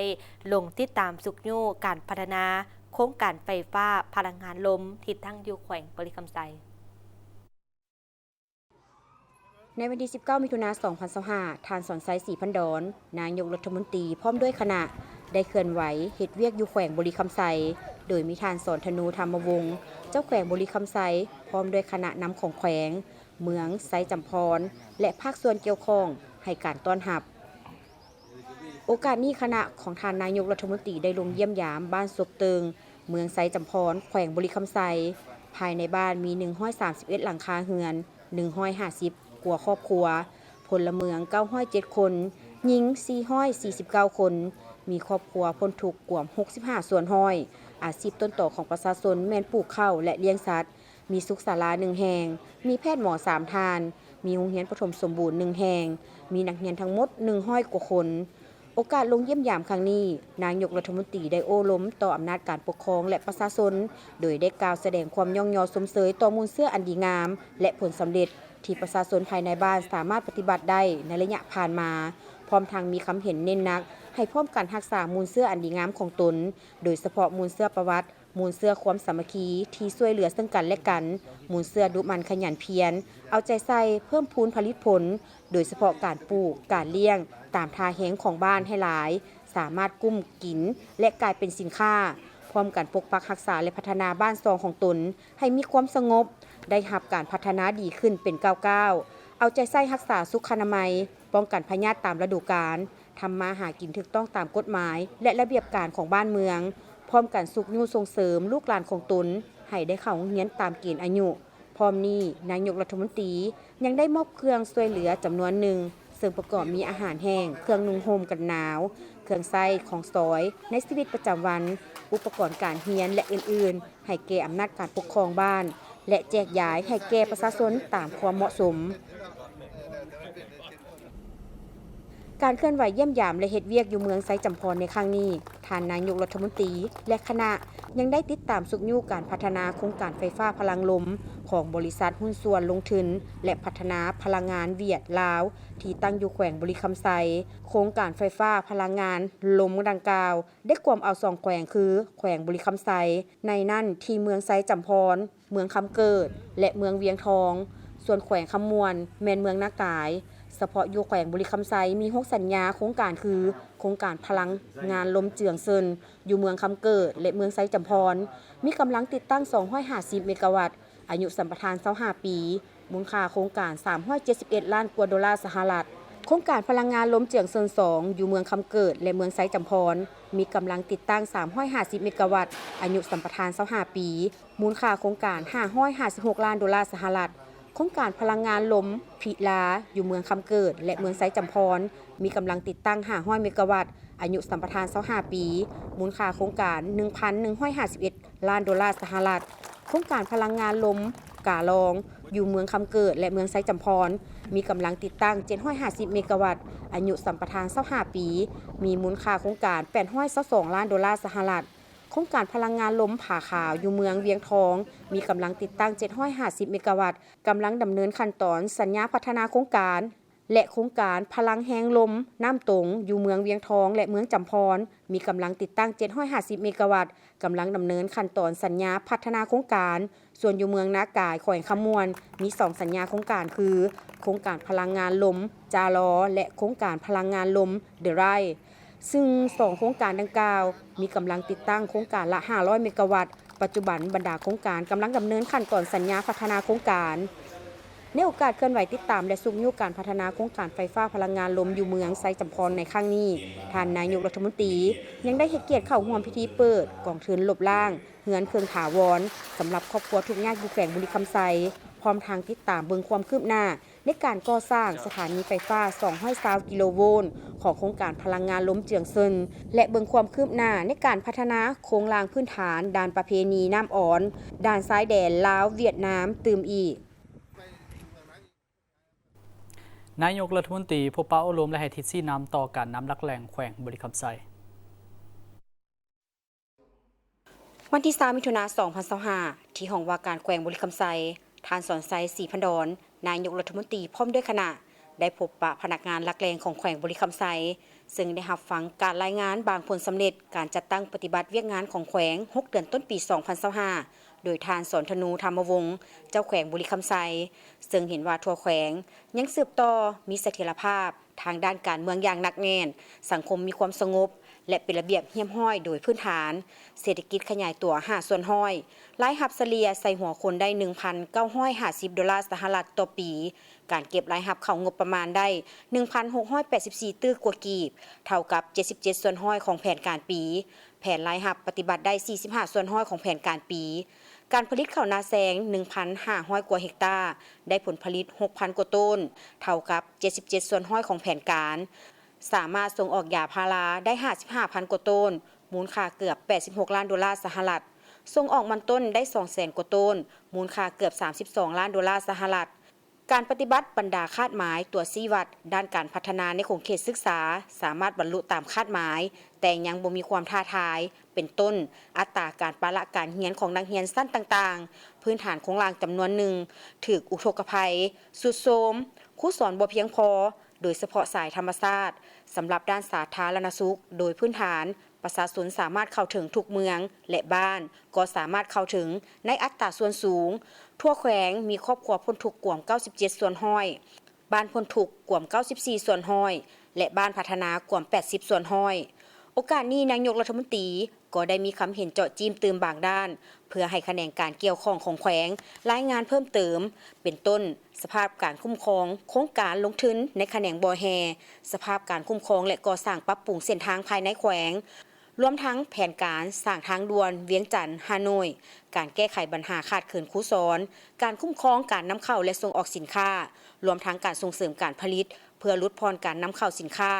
ลงติดตามสุกยู่การพัฒนาโครงการไฟฟ้าพลังงานลมที่ตั้งอยู่แขวงบริคำไซในวันที่19 มิถุนายน 2025ทานสอนไซศรีพันดอนนายกรัฐมนตรีพร้อมด้วยคณะได้เคลื่อนไหวเฮ็ดเวียกอยู่แขวงบริคำไซโดยมีทานสอนธนูธรรมวงศ์เจ้าแขวงบริคำไซพร้อมด้วยคณะนำของแขวงเมืองไซจำพรและภาคส่วนเกี่ยวข้องให้การต้อนรับโอกาสนี้คณะของทานนายกรัฐมนตรีได้ลงเยี่ยมยามบ้านศพเติงเมืองไซจำพรแขวงบริคำไซภายในบ้านมี131หลังคาเรือน150กว่าครอบครัวพลเมือง907คนหญิง449คนมีครอบครัวพ้นทุกข์กว่า65ส่วนห้อยอาชีพต้นต่อของประชาชนแม่นปลูกข้าวและเลี้ยงสัตว์มีสุขศาลา1แห่งมีแพทย์หมอ3ทานมีโรงเรียนประถมสมบูรณ์1แห่งมีนักเรียนทั้งหมด100กว่าคนโอกาสลงเยี่ยมยามครั้งนี้นายกรัฐมนตรีได้โอ้ล้มต่ออำนาจการปกครองและประชาชนโดยได้กล่าวแสดงความย่องยอสมเสยต่อมูลเสื้ออันดีงามและผลสำเร็จที่ประชาชนภายในบ้านสามารถปฏิบัติได้ในระยะผ่านมาพร้อมทางมีคำเห็นเน้นนักให้พร้อมการรักษามูลเสื้ออันดีงามของตนโดยเฉพาะมูลเสื้อประวัติมูลเสื้อความสามัคคีที่ช่วยเหลือซึ่งกันและกันมูลเสื้อดุมันขยันเพียรเอาใจใส่เพิ่มพูนผลิตผลโดยเฉพาะการปลูกการเลี้ยงตามทาแห้งของบ้านให้หลายสามารถกุ้มกินและกลายเป็นสินค้าพร้อมกันปกปักรักษาและพัฒนาบ้านซองของตนให้มีความสงบได้รับการพัฒนาดีขึ้นเป็นก้าวๆเอาใจใส่รักษาสุขอนามัยป้องกันพยาธิตามฤดูกาลทำมาหากินถูกต้องตามกฎหมายและระเบียบการของบ้านเมืองพร้อมกันสุขยู่ส่งเสริมลูกหลานของตนให้ได้เข้าโรงเรียนตามเกณฑ์อายุพร้อมนี้นายกรัฐมนตรียังได้มอบเครื่องช่วยเหลือจำนวนหนึ่งซึ่งประกอบมีอาหารแห้งเครื่องนุ่งห่มกันหนาวเครื่องใช้ของซอยในชีวิตประจำวันอุปกรณ์การเรียนและอื่นๆให้แก่อำนาจการปกครองบ้านและแจกจ่ายให้แก่ประชาชนตามความเหมาะสมการเคลื่อนไหวเยี่ยมยามและเฮ็ดเวียกอยู่เมืองไซจำพรในครั้งนี้ท่านนายกรัฐมนตรีและคณะยังได้ติดตามสุขยู่การพัฒนาโครงการไฟฟ้าพลังลมของบริษัทหุ้นส่วนลงทุนและพัฒนาพลังงานเวียดลาวที่ตั้งอยู่แขวงบริคำไซโครงการไฟฟ้าพลังงานลมดังกล่าวได้กวมเอา2แขวงคือแขวงบริคำไซในนั่นที่เมืองไซจำพรเมืองคำเกิดและเมืองเวียงทองส่วนแขวงคำมวนแม่นเมืองนากายเฉพาะอยู่แขวงบริคำไซมี6สัญญาโครงการคือโครงการพลังงานลมเจืองเซินอยู่เมืองคำเกิดและเมืองไซจำพรมีกำลังติดตั้ง250เมกะวัตต์อายุสัมปทาน25ปีมูลค่าโครงการ371ล้านกว่าดอลลาร์สหรัฐ โครงการพลังงานล้มเจืองเซิน2อยู่เมืองคำเกิดและเมืองไซจำพรมีกำลังติดตั้ง350เมกะวัตต์อายุสัมปทาน25ปีมูลค่าโครงการ556ล้านดอลลาร์สหรัฐโครงการพลังงานลมพิลาอยู่เมืองคำเกิดและเมืองไซจำพรมีกำลังติดตั้ง500เมกะวัตต์อายุสัมปทาน25ปีมูลค่าโครงการ 1,151 ล้านดอลลาร์สหรัฐโครงการพลังงานลมกาลองอยู่เมืองคำเกิดและเมืองไซจำพรมีกำลังติดตั้ง750เมกะวัตต์อายุสัมปทาน25ปีมีมูลค่าโครงการ822ล้านดอลลาร์สหรัฐโครงการพลังงานลมผาขาวอยู่เมืองเวียงทองมีกำลังติดตั้ง750เมกะวัตต์กำลังดำเนินขั้นตอนสัญญาพัฒนาโครงการและโครงการพลังแห้งลมน้ำตงอยู่เมืองเวียงทองและเมืองจำพรมีกำลังติดตั้ง750เมกะวัตต์กำลังดำเนินขั้นตอนสัญญาพัฒนาโครงการส่วนอยู่เมืองนากายแขวงคำมวนมี2สัญญาโครงการคือโครงการพลังงานลมจาลอและโครงการพลังงานลมเดไรซึ่ง2โครงการดังกล่าวมีกำลังติดตั้งโครงการละ500เมกะวัตต์ปัจจุบันบรรดาโครงการกำลังดำเนินขั้นตอนสัญญาพัฒนาโครงการในโอกาสเคลื่อนไหวติดตามและสุขยุการพัฒนาโครงการไฟฟ้าพลังงานลมอยู่เมืองไซจำพรในครั้งนี้ท่านนายกรัฐมนตรียังได้ให้เกียรติเข้าร่วมพิธีเปิดกองทุนลบล้างเฮือนเครื่องถาวรสำหรับครอบครัวทุกข์ยากอยู่แขวงบุรีคำไซพร้อมทางติดตามเบิ่งความคืบหน้าในการก่อสร้างสถานีไฟฟ้า220กิโลโวลต์ของโครงการพลังงานล้มเจืองเซินและเบิ่งความคืบหน้าในการพัฒนาโครงรางพื้นฐานด้านประเพณีน้ำอ่อนด้านซ้ายแดนลาวเวียดนามตื่มอีกนายกรัฐมนตรีพบปะอบรมและให้ทิศชี้นำต่อการน้ำลักแหล่งแขวงบุรีคำไซวันที่3มิถุนายน2025ที่ห้องว่าการแขวงบุรีคำไซท่านสอนไซศรีพันดรนายกรัฐมนตรีพร้อมด้วยคณะได้พบปะพนักงานลักแหล่งของแขวงบุรีคำไซซึ่งได้รับฟังการรายงานบางผลสำเร็จการจัดตั้งปฏิบัติเวียกงานของแขวง6เดือนต้นปี2025โดยท่านสอนธนูธรรมวงศ์เจ้าแขวงบุรีคำไซซึ่งเห็นว่าทั่วแขวงยังสืบต่อมีเสถียรภาพทางด้านการเมืองอย่างหนักแน่นสังคมมีความสงบและเป็นระเบียบเหี่ยมห้อยโดยพื้นฐานเศรษฐกิจขยายตัว5ส่วนห้อยรายรับเฉลี่ยใส่หัวคนได้ 1,950 ดอลลาร์สหรัฐต่อปีการเก็บรายรับเข้างบประมาณได้ 1,684 ตื้อกว่ากีบเท่ากับ77ส่วนห้อยของแผนการปีแผนรายรับปฏิบัติได้45ส่วนห้อยของแผนการปีการผลิตข้าวนาแซง 1,500 กว่าเฮกตาร์ได้ผลผลิต 6,000 กว่าต้นเท่ากับ77ส่วนห้อยของแผนการสามารถส่งออกยาพาราได้ 55,000 กว่าต้นมูลค่าเกือบ86ล้านดอลลาร์สหรัฐส่งออกมันต้นได้ 200,000 กว่าต้นมูลค่าเกือบ32ล้านดอลลาร์สหรัฐการปฏิบัติบรรดาคาดหมายตัวชี้วัดด้านการพัฒนาในโครงเขตศึกษาสามารถบรรลุตามคาดหมายแต่ยังบ่มีความท้าทายเป็นต้นอัตราการปะละการเรียนของนักเรียนสั้นต่างๆพื้นฐานของรางจำนวนหนึ่งถูกอุทกภัยสุดโทรมครูสอนบ่เพียงพอโดยเฉพาะสายธรรมศาสตร์สำหรับด้านสาธารณสุขโดยพื้นฐานประชาชนสามารถเข้าถึงทุกเมืองและบ้านก็สามารถเข้าถึงในอัตราส่วนสูงทั่วแขวงมีครอบครัวพ้นทุกข์กว่า97ส่วนห้อยบ้านพ้นทุกข์กว่า94ส่วนห้อยและบ้านพัฒนากว่า80ส่วนห้อยโอกาสนี้นายกรัฐมนตรีก็ได้มีคำเห็นเจาะจิ้มเติมบางด้านเพื่อให้คะแนนการเกี่ยวข้องของแขวงรายงานเพิ่มเติมเป็นต้นสภาพการคุ้มครองโครงการลงทุนในแขนงบ่อแฮสภาพการคุ้มครองและก่อสร้างปรับปรุงเส้นทางภายในแขวงรวมทั้งแผนการสร้างทางด่วนเวียงจันทน์ฮานอยการแก้ไขปัญหาขาดเขินครูสอนการคุ้มครองการนำเข้าและส่งออกสินค้ารวมทั้งการส่งเสริมการผลิตเพื่อลดพรการนำเข้าสินค้า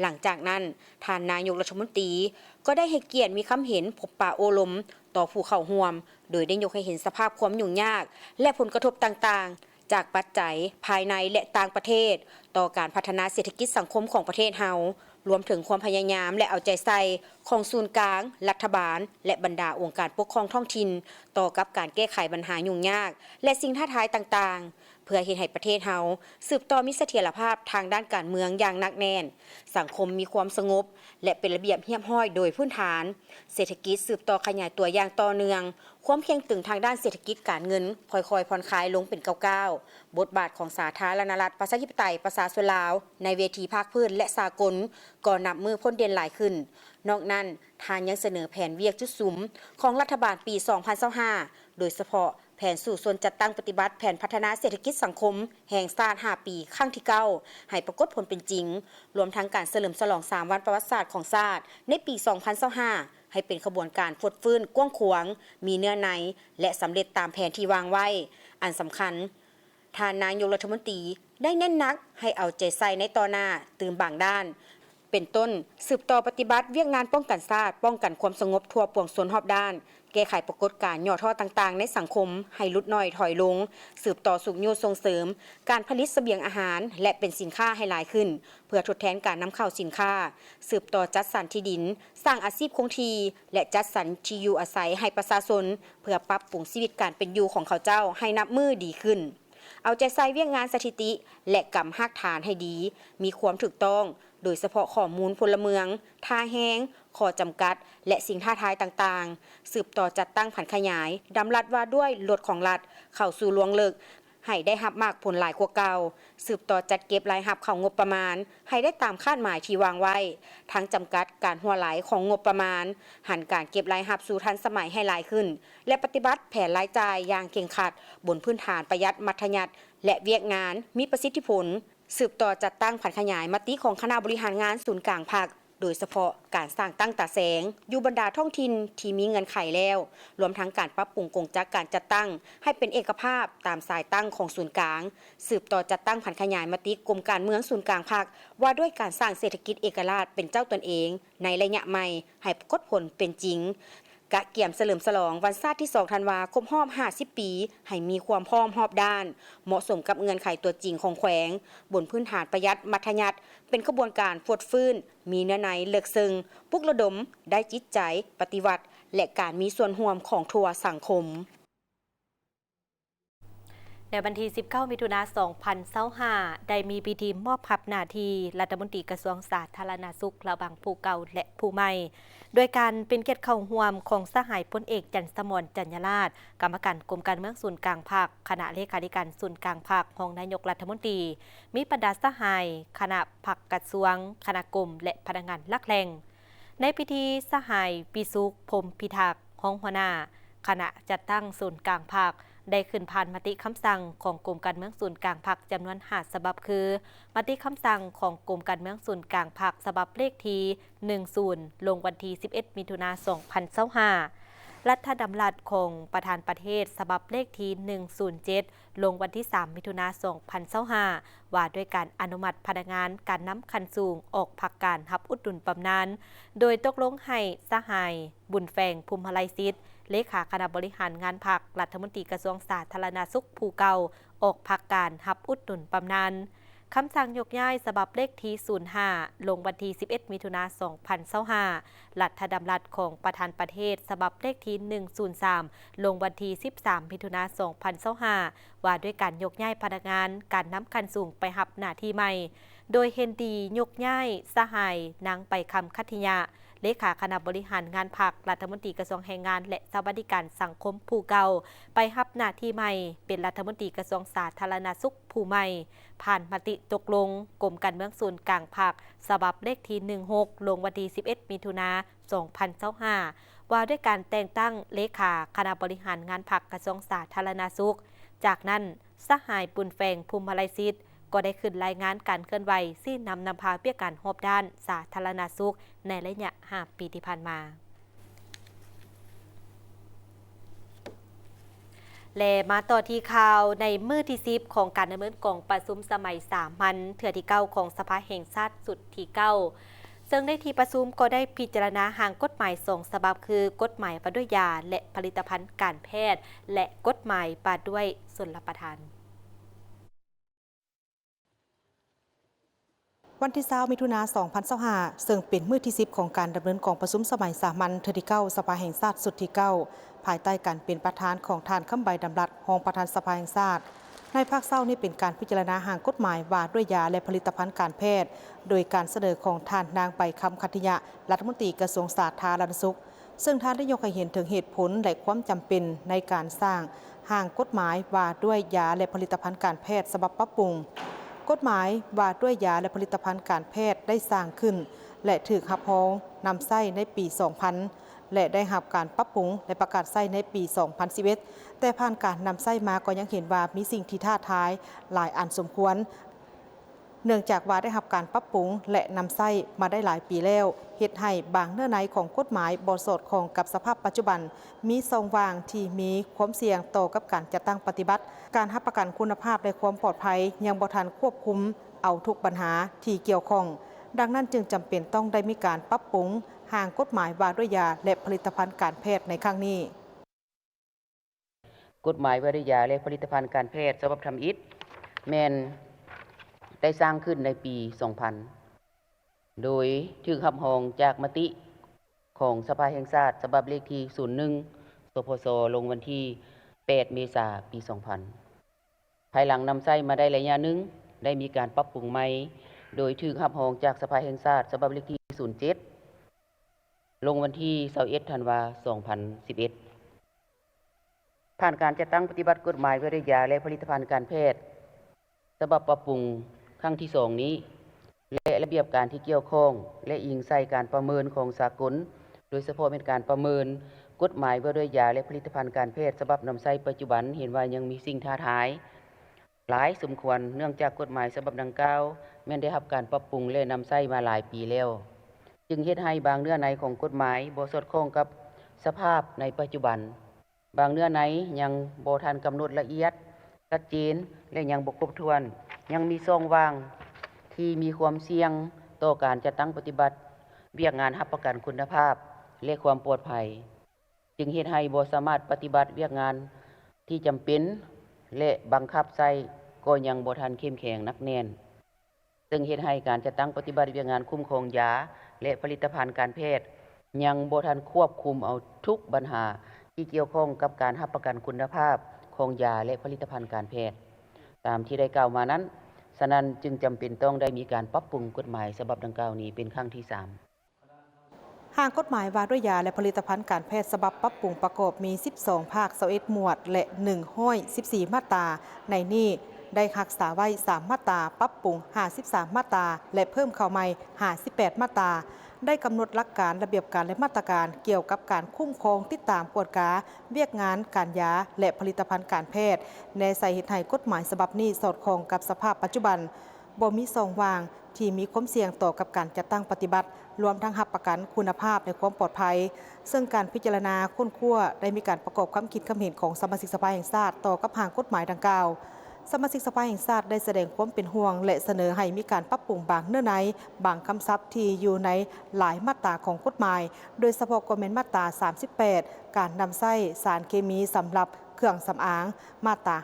หลังจากนั้นท่านนายกรัฐมนตรีก็ได้ให้เกียรติมีคำเห็นพบปะโอลมต่อผู้เข้าร่วมโดยได้ยกให้เห็นสภาพความยุ่งยากและผลกระทบต่างๆจากปัจจัยภายในและต่างประเทศต่อการพัฒนาเศรษฐกิจสังคมของประเทศเฮารวมถึงความพยายามและเอาใจใส่ของศูนย์กลางรัฐบาลและบรรดาองค์การปกครองท้องถิ่นต่อกับการแก้ไขปัญหายุ่งยากและสิ่งท้าทายต่างๆเพื่อเฮ็ดให้ประเทศเฮาสืบต่อมีเสถียรภาพทางด้านการเมืองอย่างหนักแน่นสังคมมีความสงบและเป็นระเบียบเรียบร้อยโดยพื้นฐานเศรษฐกิจสืบต่อขยายตัวอย่างต่อเนื่องความเข่งตึงทางด้านเศรษฐกิจการเงินค่อยๆผ่อนคลายลงเป็นก้าวๆบทบาทของสาธารณรัฐประชาธิปไตยประชาชนลาวในเวทีภาคพื้นและสากลก็นับมือพ้นเด่นหลายขึ้นนอกนั้นท่านยังเสนอแผนเวียกจุดสุมของรัฐบาลปี 2025โดยเฉพาะ แผนสู่ส่วนจัดตั้งปฏิบัติแผนพัฒนาเศรษฐกิจสังคมแห่งชาติ5 ปีครั้งที่ 9 ให้ปรากฏผลเป็นจริงรวมทั้งการเฉลิมฉลอง3 วันประวัติศาสตร์ของชาติในปี 2025 ให้เป็นขบวนการฟดฟื้นกว้างขวางมีเนื้อในและสำเร็จตามแผนที่วางไว้อันสำคัญท่านนายกรัฐมนตรีได้เน้นหนักให้เอาใจใส่ในต่อหน้าตื่มบางด้านเป็นต้นสืบต่อปฏิบัติเวียกงานป้องกันชาติป้องกันความสงบทั่วปวงส่วนรอบด้านแก้ไขปรากฏการณ์ย่อท่อต่างๆในสังคมให้ลดน้อยถอยลงสืบต่อสุขโยส่งเสริมการผลิตเสบียงอาหารและเป็นสินค้าให้หลายขึ้นเพื่อทดแทนการนำเข้าสินค้าสืบต่อจัดสรรที่ดินสร้างอาชีพคงที่และจัดสรรที่อยู่อาศัยให้ประชาชนเพื่อปรับปรุงชีวิตการเป็นอยู่ของเขาเจ้าให้นับมือดีขึ้นเอาใจใส่เวียกงานสถิติและกำหักฐานให้ดีมีความถูกต้องโดยเฉพาะข้อมูลพลเมืองท่าแห้งข้อจำกัดและสิ่งท้าทายต่างๆสืบต่อจัดตั้งผันขยายดำรัดว่าด้วยรถของรัฐเข้าสู่ลวงเลิกให้ได้รับมากผลหลายกว่าเก่าสืบต่อจัดเก็บรายรับเข้างบประมาณให้ได้ตามคาดหมายที่วางไว้ทั้งจำกัดการหัวไหลของงบประมาณหันการเก็บรายรับสู่ทันสมัยให้หลายขึ้นและปฏิบัติแผนรายจ่ายอย่างเคร่งครัดบนพื้นฐานประหยัดมัธยัสถ์และเวียกงานมีประสิทธิผลสืบต่อจัดตั้งผันขยายมติของคณะบริหารงานศูนย์กลางภาคโดยเฉพาะการสร้างตั้งตาแสงอยู่บรรดาท้องถิ่นที่มีเงินไขแล้วรวมทั้งการปรับปรุงกงจักรการจัดตั้งให้เป็นเอกภาพตามสายตั้งของศูนย์กลางสืบต่อจัดตั้งผันขยายมติกรมการเมืองศูนย์กลางภาคว่าด้วยการสร้างเศรษฐกิจเอกราชเป็นเจ้าตนเองในระยะใหม่ให้ปรากฏผลเป็นจริงกะเกี่ยมเฉลิมฉลองวันชาติที่ 2 ธันวาคมรอบ50 ปีให้มีความพร้อมรอบด้านเหมาะสมกับเงื่อนไขตัวจริงของแขวงบนพื้นฐานประหยัดมัธยัสถ์เป็นกระบวนการฟดฟื้นมีเนื้อในเลิกซึงปลุกระดมได้จิตใจปฏิวัติและการมีส่วนร่วมของทั่วสังคมในวันที่ 19 มิถุนายน 2025ได้มีพิธีมอบหน้าที่รัฐมนตรีกระทรวงสาธารณสุขระหว่างผู้เก่าและผู้ใหม่โดยการเป็นเกียรติเข้าร่วมของสหายพลเอกจันทร์สมรจันยราชกรรมการกรมการเมืองศูนย์กลางภาคคณะเลขาธิการศูนย์กลางภาคของนายกรัฐมนตรีมีบรรดาสหายคณะผักกระทรวงคณะกรมและพนักงานหลักแหล่งในพิธีสหายปิสุขพรหมพิทักษ์ห้องหัวหน้าคณะจัดตั้งศูนย์กลางภาคได้ขึ้นผ่านมติคำสั่งของกรมการเมืองศูนย์กลางภาคจำนวน5 ฉบับคือมติคำสั่งของกรมการเมืองศูนย์กลางภาคฉบับเลขที่10ลงวันที่11 มิถุนายน 2025รัฐดำรัสของประธานประเทศฉบับเลขที่107ลงวันที่3 มิถุนายน 2025ว่าด้วยการอนุมัติพนักงานการนำคันสูงออกพักการรับอุดหนุนบำนาญโดยตกลงให้สหายบุญแฝงภูมิไลซิทธิ์เลขาคณะบริหารงานพรรครัฐมนตรีกระทรวงสาธารณสุขผู้เก่าออกพักการรับอุดหนุนบำนาญคำสั่งยกย้ายฉบับเลขที่05ลงวันที่11 มิถุนายน 2025รัฐดำรัสของประธานประเทศฉบับเลขที่103ลงวันที่13 มิถุนายน 2025ว่าด้วยการยกย้ายพนักงานการนำคันสูงไปรับหน้าที่ใหม่โดยเฮนดียกย้ายสหายนางไปคำคัทยาเลขาคณะบริหารงานพรรครัฐมนตรีกระทรวงแรงงานและสวัสดิการสังคมผู้เก่าไปรับหน้าที่ใหม่เป็นรัฐมนตรีกระทรวงสาธารณสุขผู้ใหม่ผ่านมติตกลงกรมการเมืองศูนย์กลางภาคฉบับเลขที่16ลงวันที่11 มิถุนายน 2025ว่าด้วยการแต่งตั้งเลขาคณะบริหารงานพรรคกระทรวงสาธารณสุขจากนั้นสหายปุณแฝงภูมิไลซิทธิ์ก็ได้ขึ้นรายงานการเคลื่อนไหวที่นำพาเพื่อการรอบด้านสาธารณสุขในระยะ5 ปีที่ผ่านมาและมาต่อที่ข่าวในมื้อที่10ของการดำเนินกองประชุมสมัยสามัญเทื่อที่9ของสภาแห่งชาติสุดที่9ซึ่งในที่ประชุมก็ได้พิจารณาร่างกฎหมาย2 ฉบับคือกฎหมายว่าด้วยยาและผลิตภัณฑ์การแพทย์และกฎหมายว่าด้วยชลประทานวันที่20 มิถุนายน 2025ซึ่งเป็นมื้อที่10ของการดำเนินกองประชุมสมัยสามัญเทื่อที่9สภาแห่งชาติสุดที่9ภายใต้การเป็นประธานของท่านคำใบดำรัสรองประธานสภาแห่งชาติในภาคเช้านี้เป็นการพิจารณาร่างกฎหมายว่าด้วยยาและผลิตภัณฑ์การแพทย์โดยการเสนอของท่านนางใบคำคัทยะรัฐมนตรีกระทรวงสาธารณสุขซึ่งท่านได้ยกให้เห็นถึงเหตุผลและความจำเป็นในการสร้างร่างกฎหมายว่าด้วยยาและผลิตภัณฑ์การแพทย์ฉบับปรับปรุงกฎหมายว่าด้วยยาและผลิตภัณฑ์การแพทย์ได้สร้างขึ้นและถูกรับรองนำใช้ในปี 2000 และได้รับการปรับปรุงและประกาศใช้ในปี 2011 แต่ผ่านการนำใช้มาก็ยังเห็นว่ามีสิ่งที่ท้าทายหลายอันสมควรเนื่องจากว่าได้รับการปรับปรุงและนำใช้มาได้หลายปีแล้วเฮ็ดให้บางเนื้อในของกฎหมายบ่สอดคล้องกับสภาพปัจจุบันมีช่องว่างที่มีความเสี่ยงต่อกับการจัดตั้งปฏิบัติการรับประกันคุณภาพและความปลอดภัยยังบ่ทันควบคุมเอาทุกปัญหาที่เกี่ยวข้องดังนั้นจึงจำเป็นต้องได้มีการปรับปรุงห่างกฎหมายว่าด้วยยาและผลิตภัณฑ์การแพทย์ในครั้งนี้กฎหมายว่าด้วยยาและผลิตภัณฑ์การแพทย์ฉบับทำอิฐแม่นได้สร้างขึ้นในปี 2000 โดยถูกรับรองจากมติของสภาแห่งชาติฉบับเลขที่ 01 สพส ลงวันที่ 8 เมษายน ปี 2000 ภายหลังนำใช้มาได้ระยะหนึ่งได้มีการปรับปรุงใหม่โดยถูกรับรองจากสภาแห่งชาติฉบับเลขที่ 07 ลงวันที่ 21 ธันวาคม 2011 ผ่านการจัดตั้งปฏิบัติกฎหมายว่าด้วยยาและผลิตภัณฑ์การแพทย์ฉบับปรับปรุงครั้งที่ 2 นี้และระเบียบการที่เกี่ยวข้องและอิงใส่การประเมินของสากลโดยเฉพาะเป็นการประเมินกฎหมายว่าด้วยยาและผลิตภัณฑ์การแพทย์ฉบับนำใช้ปัจจุบันเห็นว่ายังมีสิ่งท้าทายหลายสมควรเนื่องจากกฎหมายฉบับดังกล่าวแม้นได้รับการปรับปรุงและนำใช้มาหลายปีแล้วจึงเฮ็ดให้บางเนื้อในของกฎหมายบ่สอดคล้องกับสภาพในปัจจุบันบางเนื้อในยังบ่ทันกำหนดละเอียดชัดเจนและยังบ่ครบถ้วนยังมีช่องว่างที่มีความเสี่ยงต่อการจัดตั้งปฏิบัติเวียกงานรับประกันคุณภาพและความปลอดภัยจึงเฮ็ดให้บ่สามารถปฏิบัติเวียกงานที่จำเป็นและบังคับใช้ก็ยังบ่ทันเข้มแข็งหนักแน่นซึ่งเฮ็ดให้การจัดตั้งปฏิบัติเวียกงานคุ้มครองยาและผลิตภัณฑ์การแพทย์ยังบ่ทันควบคุมเอาทุกปัญหาที่เกี่ยวข้องกับการรับประกันคุณภาพของยาและผลิตภัณฑ์การแพทย์ตามที่ได้กล่าวมานั้นฉะนั้นจึงจำเป็นต้องได้มีการปรับปรุงกฎหมายฉบับดังกล่าวนี้เป็นครั้งที่ 3ห่างกฎหมายว่าด้วยยาและผลิตภัณฑ์การแพทย์ฉบับปรับปรุงประกอบมี 12 ภาค 21 หมวดและ114 มาตราในนี้ได้รักษาไว้ 3 มาตราปรับปรุง 53 มาตราและเพิ่มเข้าใหม่ 58 มาตราได้กำหนดหลักการระเบียบการและมาตรการเกี่ยวกับการคุ้มครองติดตามกวดกาเวียกงานการยาและผลิตภัณฑ์การแพทย์ในใส่เหตุให้กฎหมายฉบับนี้สอดคล้องกับสภาพปัจจุบันบ่มีช่องว่างที่มีความเสี่ยงต่อกับการจัดตั้งปฏิบัติรวมทั้งรับประกันคุณภาพและความปลอดภัยซึ่งการพิจารณาค้นคว้าได้มีการประกอบความคิดความเห็นของสมาชิกสภาแห่งชาติต่อกับห่างกฎหมายดังกล่าวสมาชิกสภาแห่งชาติได้แสดงความเป็นห่วงและเสนอให้มีการปรับปรุงบางเนื้อในบางคำศัพท์ที่อยู่ในหลายมาตราของกฎหมายโดยเฉพาะกฎหมายมาตรา 38 การนำใช้สารเคมีสำหรับเครื่องสำอางมาตรา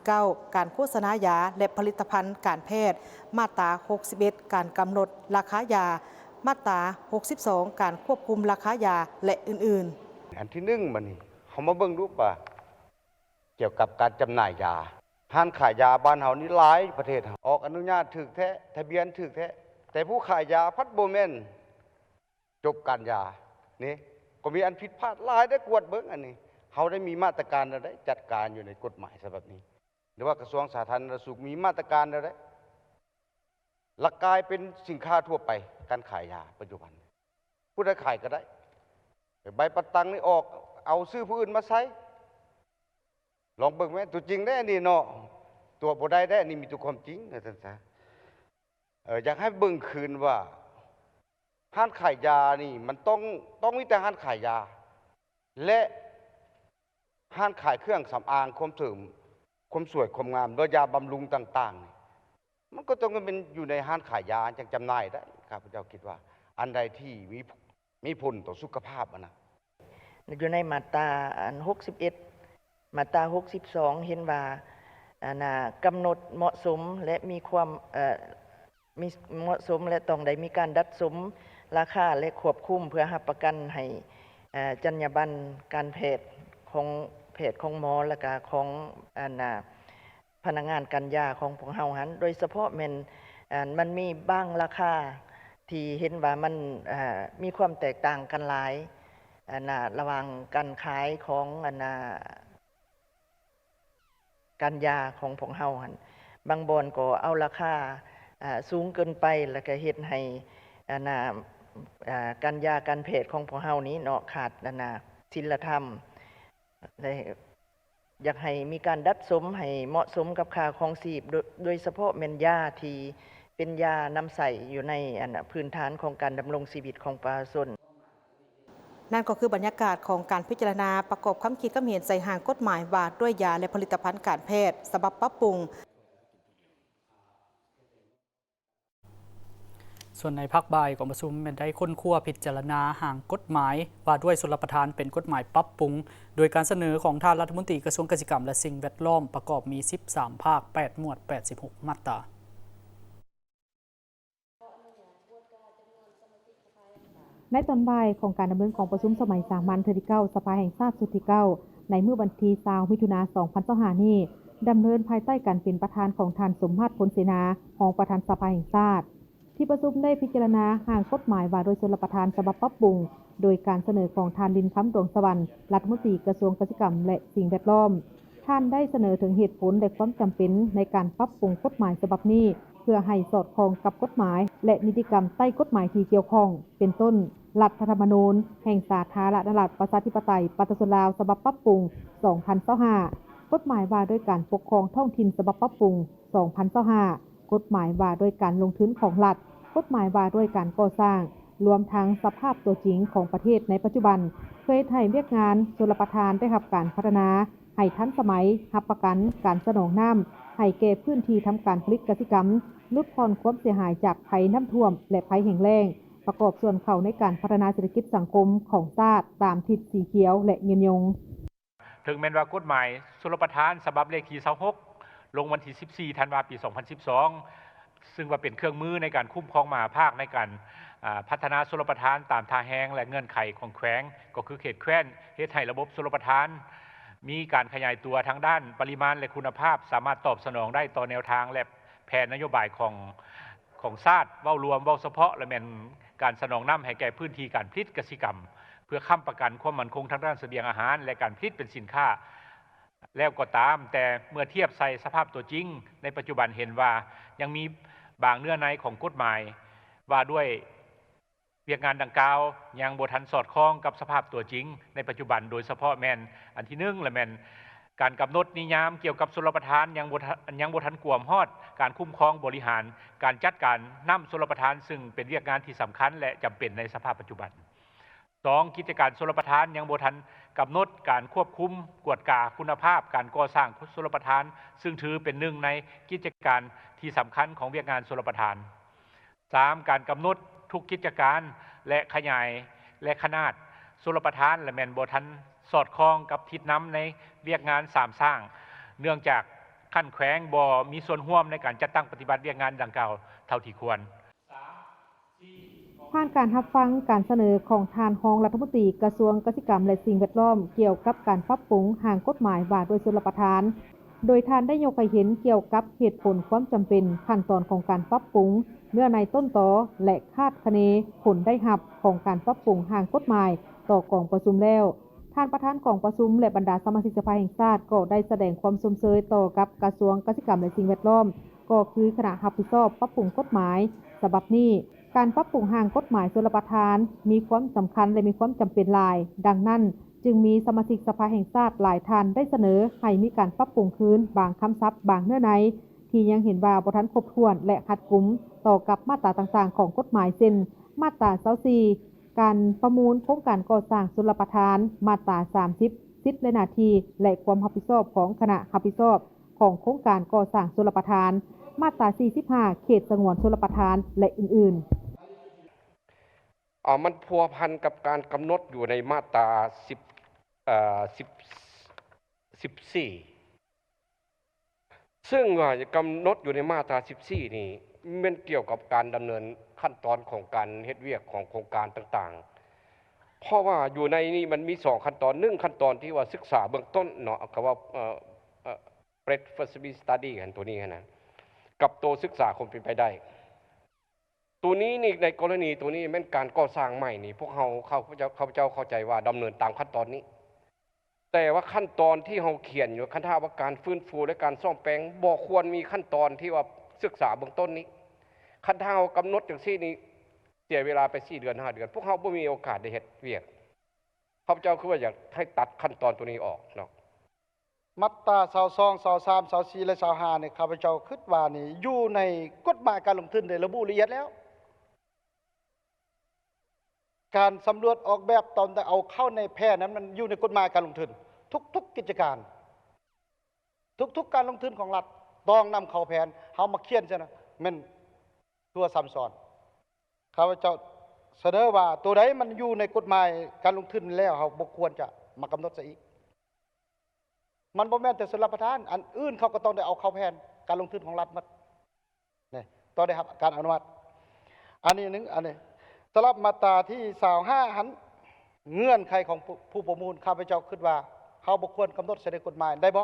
59 การโฆษณายาและผลิตภัณฑ์การแพทย์มาตรา 61 การกำหนดราคายามาตรา 62 การควบคุมราคายาและอื่นๆอันที่1มันนี่เขามาเบิ่งรูปว่าเกี่ยวกับการจำหน่ายยาห้านขายยาบ้านเฮานี่หลายประเทศออกอนุญาตถูกแท้ทะเบียนถูกแท้แต่ผู้ขายยาพัดบ่แม่นจบการยานี่ก็มีอันผิดพลาดหลายได้กวดเบิ่งอันนี้เฮาได้มีมาตรการได้จัดการอยู่ในกฎหมายฉบับนี้หรือว่ากระทรวงสาธารณสุขมีมาตรการได้หลักกายเป็นสินค้าทั่วไปการขายยาปัจจุบันผู้ใดขายก็ได้ใบประตังนี่ออกเอาชื่อผู้อื่นมาใช้ลองเบิ่งไหมตัวจริงได้นี่เนาะตัวบ่ได้ได้นี่มีตัวความจริงนะท่านซะอยากให้เบิ่งคืนว่าห้านขายยานี่มันต้องมีแต่ห้านขายยาและห้านขายเครื่องสำอางความเสริมความสวยความงามโดยยาบำรุงต่างๆมันก็ต้องเป็นอยู่ในห้านขายยาจังจำหน่ายได้ครับพระเจ้าคิดว่าอันใดที่มีผลต่อสุขภาพนะอยู่ในมาตรา61มาตรา62เห็นว่ากำหนดเหมาะสมและมีความมีเหมาะสมและต้องได้มีการดัดสมราคาและควบคุมเพื่อรับประกันให้จรรยาบรรณการแพทย์ของหมอและก็ของพนักงานการยาของพวกเฮาหันโดยเฉพาะมันมีบางราคาที่เห็นว่ามันมีความแตกต่างกันหลายระหว่างการขายของการยาของพวกเฮาหันบางบ่อนก็เอาราคาสูงเกินไปแล้วก็เฮ็ดให้ การยาการเพศของพวกเฮานี้เนาะขาดศีลธรรมได้อยากให้มีการดัดสมให้เหมาะสมกับค่าครองชีพโดยเฉพาะแม่นยาที่เป็นยานำใส่อยู่ในพื้นฐานของการดำรงชีวิตของประชาชนนั่นก็คือบรรยากาศของการพิจารณาประกอบคำคิดคำเห็นใส่ห่างกฎหมายว่าด้วยยาและผลิตภัณฑ์การแพทย์ฉบับปรับปรุงส่วนในภาคบ่ายของประชุมได้ค้นคว้าพิจารณาห่างกฎหมายว่าด้วยชลประทานเป็นกฎหมายปรับปรุงโดยการเสนอของท่านรัฐมนตรีกระทรวงเกษตรกรรมและสิ่งแวดล้อมประกอบมี13ภาค8หมวด86มาตราในตอนบ่ายของการดำเนินของประชุมสมัยสามัญเทื่อที่9สภาแห่งชาติสุดที่9ในเมื่อวันที่20มิถุนายน2025นี้ดำเนินภายใต้การเป็นประธานของท่านสมมาตรผลเสนารองประธานสภาแห่งชาติที่ประชุมได้พิจารณาห่างกฎหมายว่าโดยชลประทานฉบับปรับปรุงโดยการเสนอของท่านดินคำดวงสวรรค์รัฐมนตรีกระทรวงเกษตรกรรมและสิ่งแวดล้อมท่านได้เสนอถึงเหตุผลและความจำเป็นในการปรับปรุงกฎหมายฉบับนี้เพื่อให้สอดคล้องกับกฎหมายและนิติกรรมใต้กฎหมายที่เกี่ยวข้องเป็นต้นรัฐธรรมนูญแห่งสาธารณรัฐประชาธิปไตยประชาชนลาวฉบับปรับปรุง2025กฎหมายว่าด้วยการปกครองท้องถิ่นฉบับปรับปรุง2025กฎหมายว่าด้วยการลงทุนของรัฐกฎหมายว่าด้วยการก่อสร้างรวมทั้งสภาพตัวจริงของประเทศในปัจจุบันเพื่อให้เวียกงานชลประทานได้รับการพัฒนาให้ทันสมัยรับประกันการสนองน้ำให้แก่พื้นที่ทำการผลิตกสิกรรมลดผ่อนความเสียหายจากภัยน้ำท่วมและภัยแห้งแล้งประกอบส่วนเข้าในการพัฒนาเศรษฐกิจสังคมของชาติตามทิศสีเขียวและยืนยงถึงแม้ว่ากฎหมายชลประทานฉบับเลขที่26ลงวันที่14ธันวาคมปี2012ซึ่งว่าเป็นเครื่องมือในการคุ้มครองมหาภาคในการพัฒนาชลประทานตามท่าแห้งและเงื่อนไขของแขวงก็คือเขตแคว้นเฮ็ดให้ระบบชลประทานมีการขยายตัวทางด้านปริมาณและคุณภาพสามารถตอบสนองได้ต่อแนวทางและแผนนโยบายของชาติเว้ารวมเว้าเฉพาะและแม่นการสนองน้ำให้แก่พื้นที่การผลิตกสิกรรมเพื่อค้ำประกันความมั่นคงทางด้านเสบียงอาหารและการผลิตเป็นสินค้าแล้วก็ตามแต่เมื่อเทียบใส่สภาพตัวจริงในปัจจุบันเห็นว่ายังมีบางเนื้อในของกฎหมายว่าด้วยเวียกงานดังกล่าวยังบ่ทันสอดคล้องกับสภาพตัวจริงในปัจจุบันโดยเฉพาะแม่นอันที่1และแม่นการกำหนดนิยามเกี่ยวกับชลประทานยังบ่ทันกวมฮอดการคุ้มครองบริหารการจัดการน้ำชลประทานซึ่งเป็นเวียกงานที่สำคัญและจำเป็นในสภาพปัจจุบัน2กิจการชลประทานยังบ่ทันกำหนดการควบคุมกวดกาคุณภาพการก่อสร้างชลประทานซึ่งถือเป็นหนึ่งในกิจการที่สำคัญของเวียกงานชลประทาน3การกำหนดทุกกิจการและขยายและขนาดชลประทานและแม่นบ่ทันสอดคล้องกับทิศน้ำในเวียกงาน3สร้างเนื่องจากขั้นแขวงบ่มีส่วนร่วมในการจัดตั้งปฏิบัติเวียกงานดังกล่าวเท่าที่ควรผ่านการรับฟังการเสนอของท่านรองรัฐมนตรีกระทรวงเกษตรกรรมและสิ่งแวดล้อมเกี่ยวกับการปรับปรุงห่างกฎหมายว่าโดยชลประทานโดยท่านได้ยกให้เห็นเกี่ยวกับเหตุผลความจำเป็นขั้นตอนของการปรับปรุงเนื้อในต้นตอและคาดคะเนผลได้รับของการปรับปรุงห่างกฎหมายต่อกองประชุมแล้วท่านประธานกองประชุมและบรรดาสมาชิกสภาแห่งชาติก็ได้แสดงความชมเชยต่อกับกระทรวงเกษตรกรรมและสิ่งแวดล้อมก็คือคณะรับผิดชอบปรับปรุงกฎหมายฉบับนี้การปรับปรุงห่างกฎหมายชลประทานมีความสำคัญและมีความจำเป็นหลายดังนั้นจึงมีสมาชิกสภาแห่งชาติหลายท่านได้เสนอให้มีการปรับปรุงคืนบางคำศัพท์บางเนื้อในที่ยังเห็นว่าบ่ทันครบถ้วนและขัดกุมต่อกับมาตราต่างๆของกฎหมายเช่นมาตรา24การประมูลโครงการก่อสร้างชลประทานมาตรา30สิทธิและหน้าที่และความรับผิดชอบของคณะรับผิดชอบของโครงการก่อสร้างชลประทานมาตรา45เขตสงวนชลประทานและอื่นๆมันพัวพันกับการกำหนดอยู่ในมาตรา14ซึ่งว่ากำหนดอยู่ในมาตรา14นี่มันเกี่ยวกับการดำเนินขั้นตอนของการเฮ็ดเวียกของโครงการต่างๆเพราะว่าอยู่ในนี้มันมี2ขั้นตอน1ขั้นตอนที่ว่าศึกษาเบื้องต้นเนาะคำว่าpre-feasibility study กันตัวนี้นะกับตัวศึกษาคนเป็นไปได้ตัวนี้นี่ในกรณีตัวนี้เป็นการก่อสร้างใหม่นี่พวกเขาเจ้าเข้าใจว่าดำเนินตามขั้นตอนนี้แต่ว่าขั้นตอนที่เขาเขียนอยู่ขั้นท่าว่าการฟื้นฟูและการซ่อมแปลงบ่ควรมีขั้นตอนที่ว่าศึกษาเบื้องต้นนี้ขั้นท่ากำหนดอย่างที่นี้ เสียเวลาไป4 เดือน 5 เดือนพวกเขาบ่มีโอกาสได้เฮ็ดเวียกข้าพเจ้าคือว่าอยากให้ตัดขั้นตอนตัวนี้ออกเนาะมาตรา22 23 24และ25เนี่ยข้าพเจ้าคิดว่านี่อยู่ในกฎหมายการลงทุนได้ระบุละเอียดแล้วการสำรวจออกแบบตอนแต่เอาเข้าในแพร่นั้นมันอยู่ในกฎหมายการลงทุนทุกกิจการทุกการลงทุนของรัฐต้องนำเข้าแผนเฮามาเขียนซะนะมันตัวซ้ำซ้อนข้าพเจ้าเสนอว่าตัวใดมันอยู่ในกฎหมายการลงทุนแล้วเฮาบ่ควรจะมากำหนดซะอีกมันบ่แม่นแต่ชลประทานอันอื่นเขาก็ต้องได้เอาเข้าแผนการลงทุนของรัฐมานี่ต้องได้รับการอนุมัติอันนี้นึงอันนี้สำหรับมาตราที่25หันเงื่อนไขของผู้ประมูลข้าพเจ้าคิดว่าเฮาบ่ควรกำหนดใส่ในกฎหมายได้บ่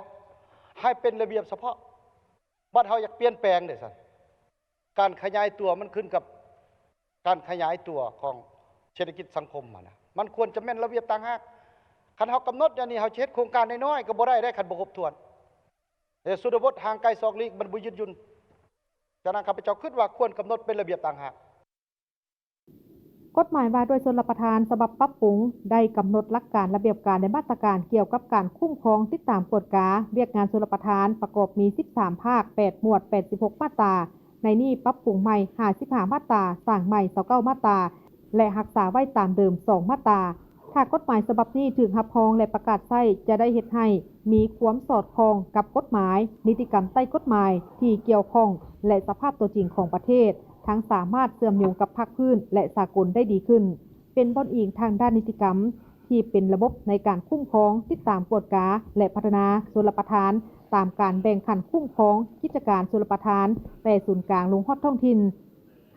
ให้เป็นระเบียบเฉพาะบ้านเฮาอยากเปลี่ยนแปลงเด้ซั่นการขยายตัวมันขึ้นกับการขยายตัวของเศรษฐกิจสังคมมันควรจะแม่นระเบียบต่างหากคันเฮากำหนดอย่างนี้เฮาเฮ็ดโครงการน้อยๆก็บ่ได้คันบ่ครบถ้วนสุดบทห่างไกลศอกลีกมันบ่ยืดหยุ่นฉะนั้นข้าพเจ้าคิดว่าควรกำหนดเป็นระเบียบต่างหากกฎหมายว่าด้วยชลประทานฉบับปรับปรุงได้กำหนดหลักการระเบียบการในมาตรการเกี่ยวกับการคุ้มครองติดตามกฎกาเรียกงานชลประทานประกอบมี13ภาค8หมวด86มาตราในนี้ปรับปรุงใหม่55มาตราสร้างใหม่29มาตราและรักษาไว้ตามเดิม2มาตราถ้ากฎหมายฉบับนี้ถึงรับรองและประกาศใช้จะได้เฮ็ดให้มีความสอดคล้องกับกฎหมายนิติกรรมใต้กฎหมายที่เกี่ยวข้องและสภาพตัวจริงของประเทศทั้งสามารถเชื่อมโยงกับภาคพื้นและสากลได้ดีขึ้นเป็นบนอิงทางด้านนิติกรรมที่เป็นระบบในการคุ้มครองติดตามกฎกาและพัฒนาชลประทานตามการแบ่งขันคุ้มครองกิจการชลประทานแต่ศูนย์กลางลงฮอดท้องถิ่น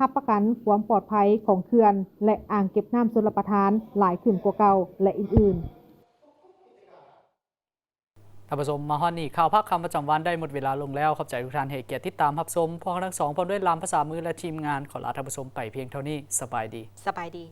รับประกันความปลอดภัยของเขื่อนและอ่างเก็บน้ำชลประทานหลายขึ้นกว่าเก่าและอื่นๆท่านผู้ชมมาฮอดนี่ข่าวภาคคำประจำวันได้หมดเวลาลงแล้วขอบใจทุกท่านให้เกียรติติดตามรับชมพวกทั้งสองพร้อมด้วยลามภาษามือและทีมงานขอลาท่านผู้ชมไปเพียงเท่านี้สบายดี